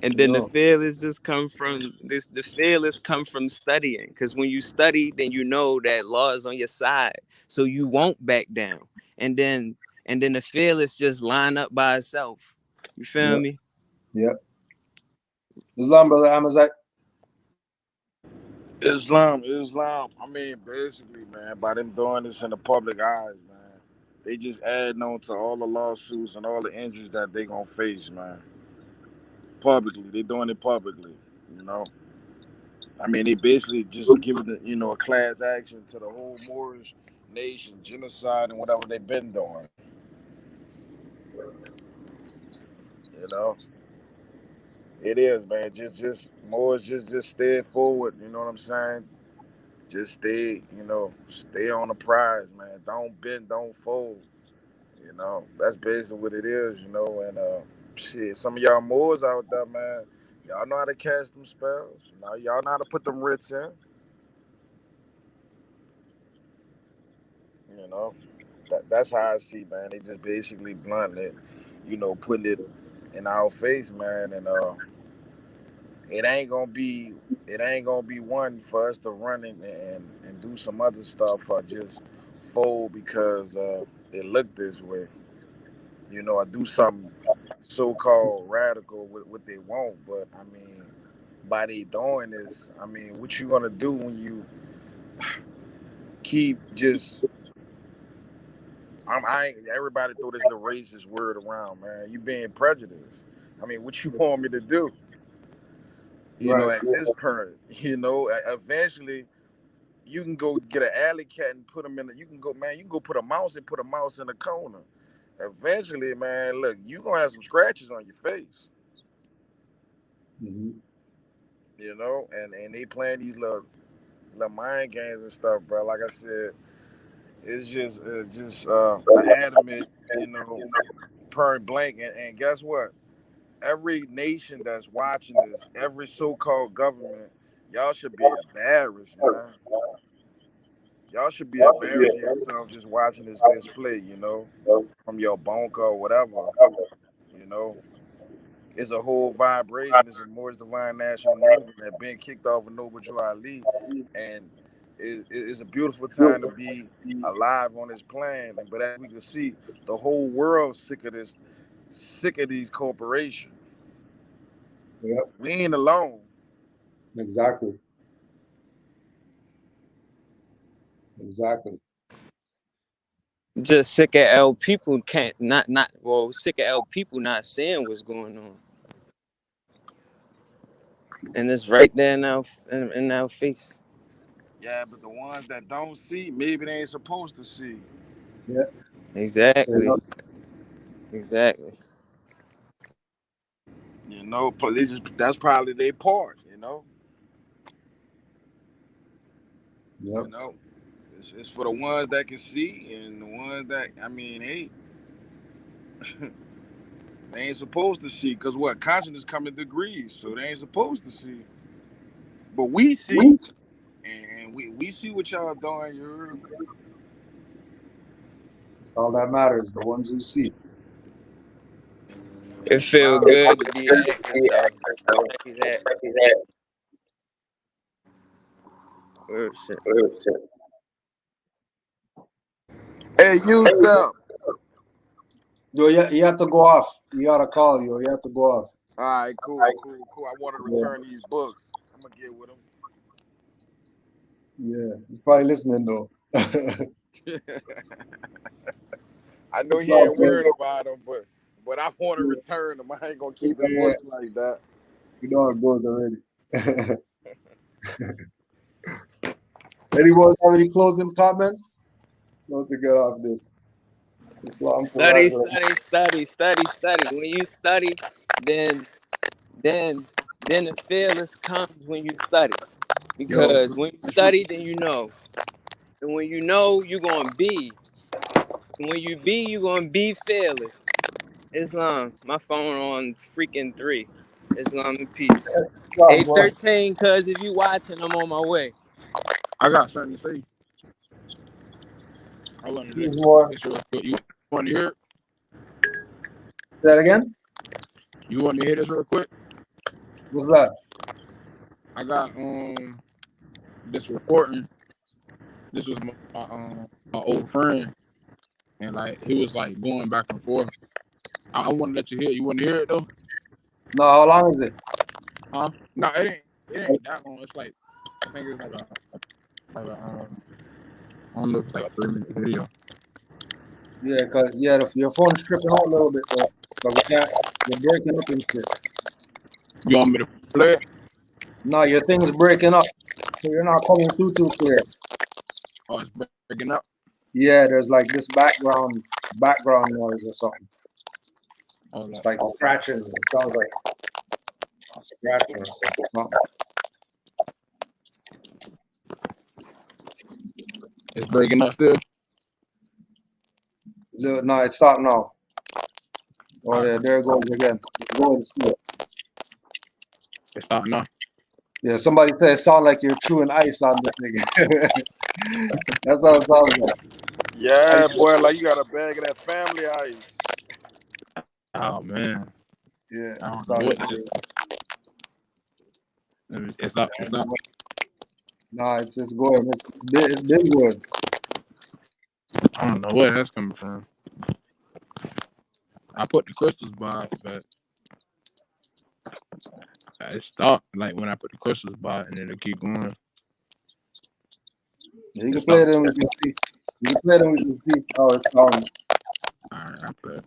And then the no. fearless just come from this. The fearless come from studying, because when you study, then you know that law is on your side, so you won't back down. And then the fearless just line up by itself. You feel Yeah. me? Yeah. Islam, brother Amazite. Islam. I mean, basically, man, by them doing this in the public eyes, man, they just adding on to all the lawsuits and all the injuries that they gonna face, man. Publicly, they doing it publicly. You know, I mean, they basically just giving it, a class action to the whole Moorish nation, genocide and whatever they've been doing. You know, it is, man. Just Moors, just stay forward. You know what I'm saying? Just stay, stay on the prize, man. Don't bend, don't fold. That's basically what it is, and shit, some of y'all Moors out there, man, y'all know how to cast them spells. Y'all know how to put them writs in, you know. That's how I see, man. They just basically blunt it, putting it in our face, man, and it ain't gonna be one for us to run and do some other stuff or just fold because it looked this way. Or do something so-called radical with what they want. But I mean, by they doing this, I mean, what you gonna do when you keep just? I ain't, everybody throw this little racist word around, man. You being prejudiced. I mean, what you want me to do? Right. At this point, eventually you can go get an alley cat and put them in. You can go, man. You can go put a mouse and put a mouse in a corner. Eventually, man, look, you gonna have some scratches on your face. Mm-hmm. And they playing these little mind games and stuff, bro. Like I said, it's just an adamant, point blank. And guess what? Every nation that's watching this, every so-called government, y'all should be embarrassed, man. Y'all should be embarrassing yourself just watching this display, from your bunker or whatever, you know. It's a whole vibration. It's a Moorish Divine National Movement that been kicked off with Noble Drew Ali, and it's a beautiful time to be alive on this planet. But as we can see, the whole world's sick of these corporations. Yep. We ain't alone. Exactly. Exactly. Just sick of L people can't not well sick of L people not seeing what's going on, and it's right there in our face. Yeah, but the ones that don't see, maybe they ain't supposed to see. Yeah. Exactly. Yep. Exactly. That's probably their part. Yep. You know, it's for the ones that can see and the ones that I mean, they ain't supposed to see because what consciousness come in degrees, so they ain't supposed to see. But we see, and we see what y'all doing. You heard me? That's all that matters. The ones who see. It feel Wow. good to be active though. Say that. Real shit. Hey, you Sal. Yo, you have to go off. You got to call, yo. You have to go off. All right, cool. I want to return these books. I'm gonna get with them. Yeah, he's probably listening though. I know It's he all ain't good. worried about them, but I want to return them. I ain't gonna keep his Yeah, books like that. you know how it goes already. Anyone have any closing comments? Not to get off this. Islam for Study, Rise. study, study, study, study. When you study, then the fearless comes when you study. Yo, Because when you study, then you know. And when you know, you're gonna be. And when you be, you're gonna be fearless. Islam, my phone on freaking 3. Islam and peace. Islam, boy. 813, cuz if you watching, I'm on my way. I got something to say. I want to He's more. this real quick. You want to hear it? Say that again? You want to hear this real quick? What's that? I got this reporting. This was my old friend, and like he was like going back and forth. I want to let you hear it. You want to hear it though? No, how long is it? Huh? No, it ain't that long. It's like I think it's like a I don't know if it's like a 3-minute video. Yeah, cause your phone's tripping out a little bit though. But we can't. You're breaking up and shit. You want me to play it? No, your thing's breaking up, so you're not coming through too clear. Oh, it's breaking up. Yeah, there's like this background noise or something. Oh, It's like, like scratching. It sounds like scratching or something. it's breaking up still. No, it stopped now. Oh, Right. there it goes again. It's going still. It's starting now. Yeah, somebody said it sounds like you're chewing ice on the thing. That's how it sounds like. yeah, boy, like you got a bag of that family ice. Oh man, Yeah, I it don't know sounds what like it is. It's not. It's not. nah, it's just going. It's been good. I don't know where that's coming from. I put the crystals by it, but it stopped. Like when I put the crystals by it, and then it keep going. You It can play it stopped. and we can see. You can play it and we can see how it's sounding. All right, I play it.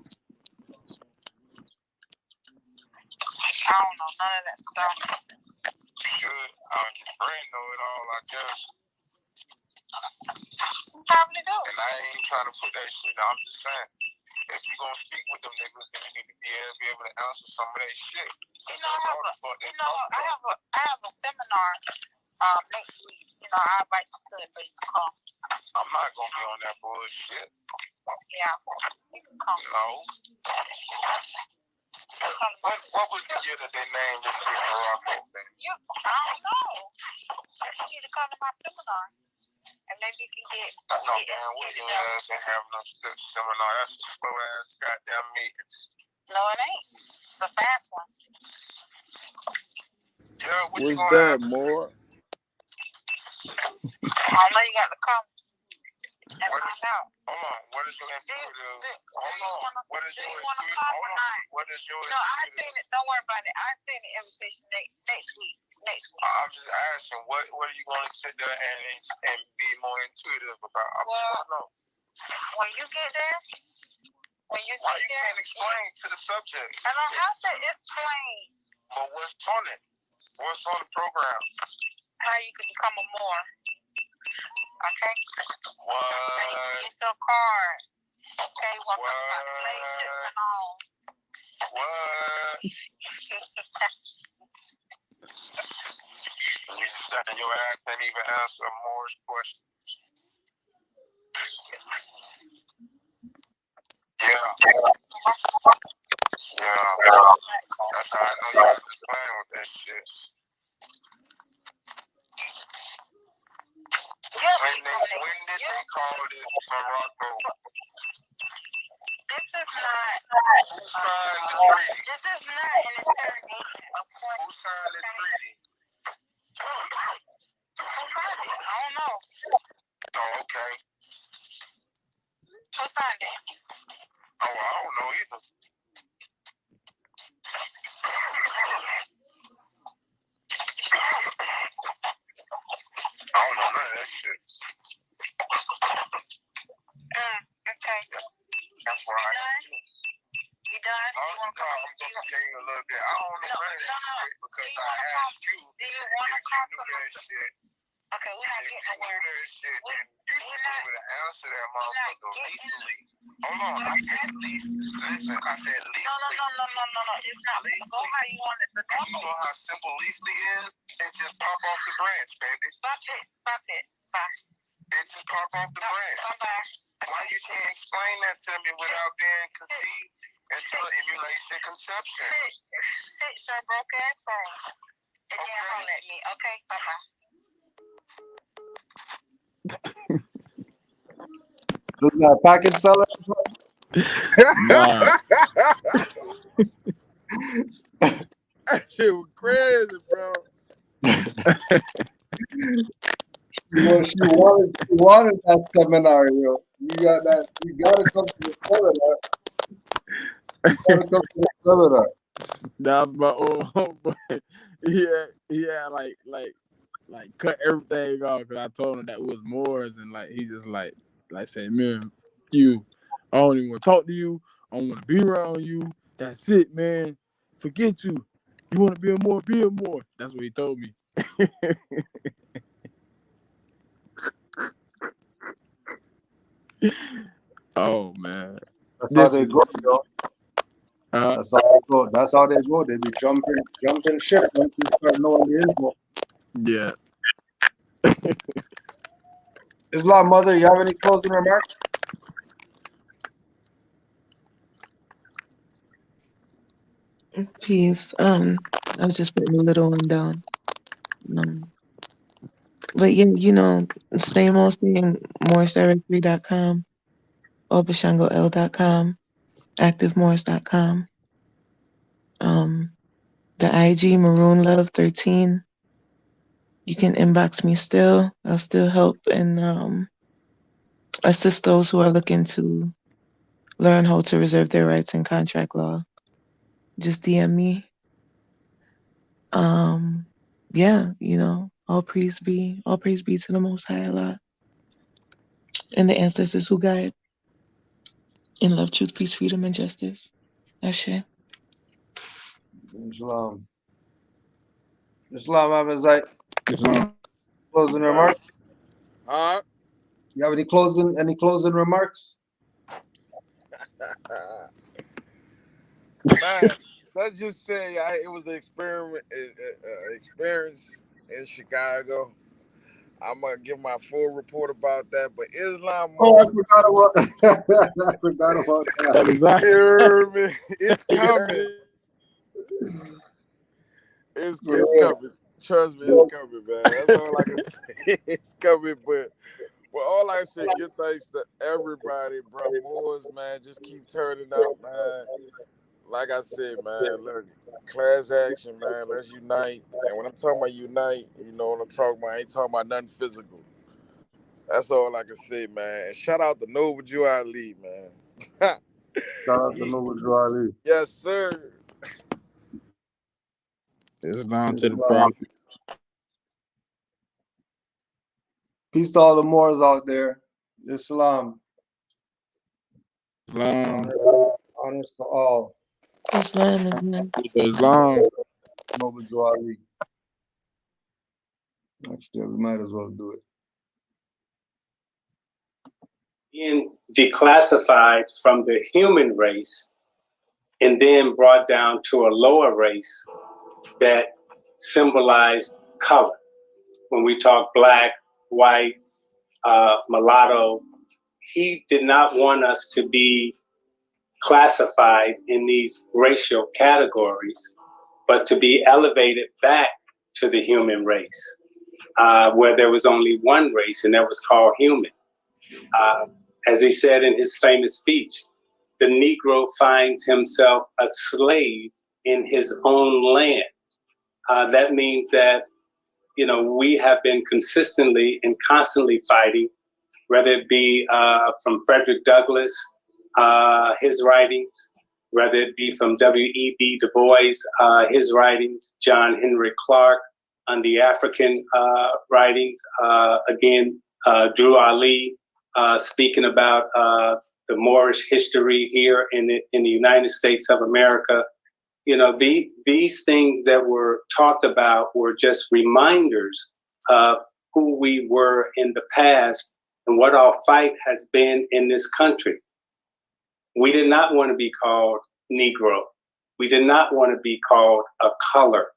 I don't know none of that stuff. Should your brain know it all, I guess. You probably do. And I ain't trying to put that shit. I'm just saying, if you gonna speak with them niggas, then you need to be able to answer some of that shit. You know, I have a seminar next week. You know, I invite you to it so you can come. I'm not gonna be on that bullshit. Yeah, you can come. No. What was the year that they named this shit Morocco? I don't know. You need to come to my seminar. And maybe you can get. I know damn well your ass ain't having no seminar. That's a slow ass goddamn meeting. No, it ain't. It's a fast one. Yeah, what you What's gonna that, have? more? I know you got to come and find out. Hold on. What is your intuitive? Hold on. What is your intuitive? Hold on. What is your No, I seen it. Don't worry about it. I seen the invitation next week. I'm just asking, what are you going to sit there and be more intuitive about? I don't know. When you get there, Why you can't explain to the subject? I don't have to explain. But what's on it? What's on the program? How you can become a Moor. Okay? What? How you can get your card. Okay, what relationships and all. What? And your ass didn't even answer Moore's question. Yeah. That's how I know you was just playing with that shit. When did they call this Morocco? This is not. Who signed the treaty? This is not an interrogation of Who signed the treaty? Who signed it? I don't know. Oh, okay. Who signed it? Oh, I don't know either. I don't know none of that shit. Okay. That's right. You done? I'm going to tell you a little bit. I don't know none of that shit because I asked you Do you want to come to that shit. Okay, we're not getting nowhere. That shit, then you should be able to answer that motherfucker legally. Hold on, I said least. Listen, I said least. No. It's not. Go how you want it. You know how simple leastly is? It just pop off the branch, baby. Stop it. Bye. It just pop off the branch. Bye. Why you can't explain that to me without being conceived into emulation conception? Sit your broke ass phone. And then holler at me. Okay? Bye. Look at that package seller. Nah. That shit was crazy, bro. She wanted that seminar, yo. You got that. You gotta come to the seminar. That was my old homeboy. He had like cut everything off because I told him that it was Moors, and like he just like said, man, you, I don't even want to talk to you. I don't want to be around you. That's it, man. Forget you. You want to be a Moor, be a Moor. That's what he told me. Oh man, that's how they go, yo. That's how they go. That's how they go. They be jumping ship once you start knowing the info. Yeah. Islam Mother, you have any closing remarks? Peace. I was just putting a little one down. But yeah, you know, same old thing, morrisdirectory.com, obashangol.com, activemorris.com. The IG Maroon Love 13. You can inbox me still. I'll still help and assist those who are looking to learn how to reserve their rights in contract law. Just DM me. Yeah, you know, all praise be to the Most High Allah and the ancestors who guide in love, truth, peace, freedom, and justice. Ashe. Islam Abazai. Closing remarks? You have any closing remarks? Man, let's just say it was an experience in Chicago. I'm gonna give my full report about that. But Islam, I forgot about that. Exactly. It's coming. It's coming. Trust me, it's coming, man. That's all I can say. It's coming, but all I say, give thanks to everybody, bro. Moors, man, just keep turning up, man. Like I said, man, look, class action, man. Let's unite. And when I'm talking about unite, you know what I'm talking about. I ain't talking about nothing physical. That's all I can say, man. And shout out to Noble Jew Ali, man. Shout out to Noble Jew Ali. Yes, sir. Islam to the prophet. Peace to all the Moors out there. Islam. Islam. Honors to all. Islam. Noble Jew Ali. Actually, we might as well do it. Being declassified from the human race and then brought down to a lower race that symbolized color. When we talk black, white, mulatto, he did not want us to be classified in these racial categories, but to be elevated back to the human race. where there was only one race, and that was called human. As he said in his famous speech, the Negro finds himself a slave in his own land. That means that, we have been consistently and constantly fighting, whether it be from Frederick Douglass, his writings, whether it be from W.E.B. Du Bois, his writings, John Henry Clark on the African writings, again, Drew Ali speaking about the Moorish history here in the United States of America. These things that were talked about were just reminders of who we were in the past and what our fight has been in this country. We did not want to be called Negro. We did not want to be called a color.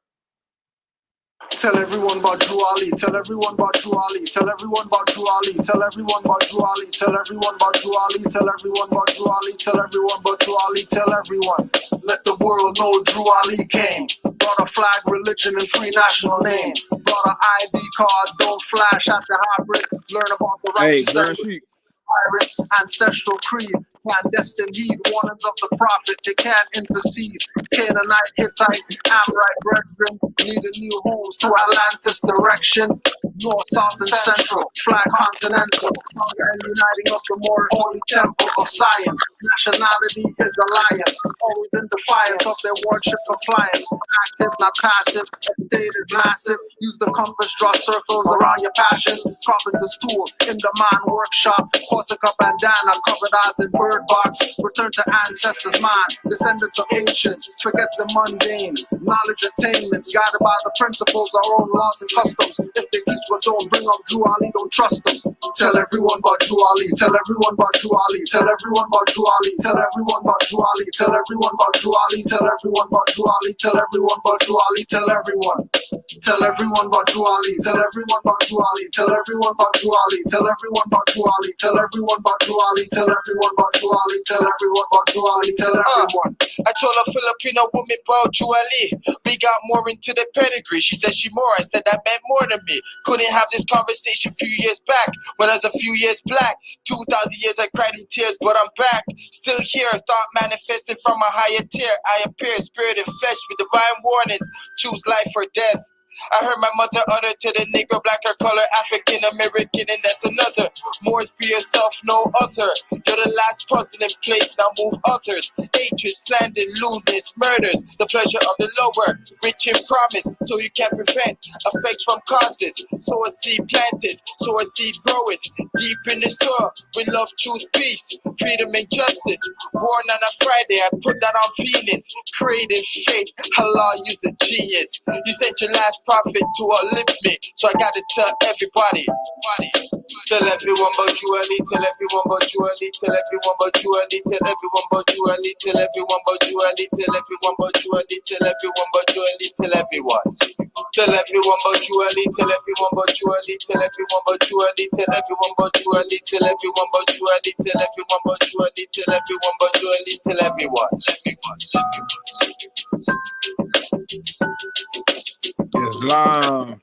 Tell everyone about Drew Ali. Tell everyone about Drew Ali. Tell everyone about Drew Ali. Tell everyone about Drew Ali. Tell everyone about Drew Ali. Tell everyone about Drew Ali. Tell everyone about Drew Ali. Tell everyone. Let the world know Drew Ali came. Brought a flag, religion, and free national name. Brought an ID card, don't flash at the hybrid. Learn about the right to separate pirates, ancestral creed, clandestine heed, warnings of the prophet, they can't intercede. Canaanite, Hittite, Amorite brethren, needed new homes to Atlantis direction. North, south, and central, flag continental, hunger and uniting of the more holy temple of science. Nationality is alliance, always in defiance of their worship compliance. Active, not passive, a state is massive. Use the compass, draw circles around your passions. Carpenter's tool in the mind workshop. Corsica bandana, covered eyes in bird box. Return to ancestors' mind, descendants of ancients. Forget the mundane, knowledge attainments. Guided by the principles, our own laws and customs. If they teach what don't bring up Drew Ali, don't trust them. Tell everyone about Drew Ali. Tell everyone about Drew Ali. Tell everyone about Drew Ali. Tell everyone about Drew Ali. Tell everyone about Drew Ali. Tell everyone about Drew Ali. Tell everyone about Drew Ali. Tell everyone. Tell everyone about Drew Ali. Tell everyone about Drew Ali. Tell everyone about Drew Ali. Tell everyone about Drew Ali. Tell everyone about Drew Ali. Tell everyone about Drew Ali. Tell everyone about Drew Ali. Tell everyone. I told a Filipino woman about Drew Ali. We got more into the pedigree. She said she more. I said that meant more to me. Couldn't have this conversation a few years back when I was a few years black. 2,000 years I cried in tears, but I'm back. Still here, thought manifested from a higher tier. I appear spirit and flesh with divine warnings. Choose life or death. I heard my mother utter to the Negro, black or color, African American, and that's another. Moors be yourself, no other. You're the last puzzle in place, now move others. Hatred, slander, lewdness, murders. The pleasure of the lower, rich in promise, so you can't prevent effects from causes. So a seed planted, so a seed groweth. Deep in the soil, we love, truth, peace, freedom, and justice. Born on a Friday, I put that on Venus. Creative shape, Allah, use the genius. You sent your last prophet to uplift me, so I gotta tell everybody. Tell everyone about you, Ali. Tell everyone about you, Ali. Tell everyone about you, Ali. Tell everyone about you, Ali. Tell everyone about you, Ali. Tell everyone about you, Ali. Tell everyone about you, Ali. Tell everyone. Tell everyone about you, Ali. Tell everyone about you, Ali. Tell everyone about you, Ali. Tell everyone about you, Ali. Tell everyone about you, Ali. Tell everyone about you, Ali. Tell everyone about you, Ali. Tell everyone. Islam.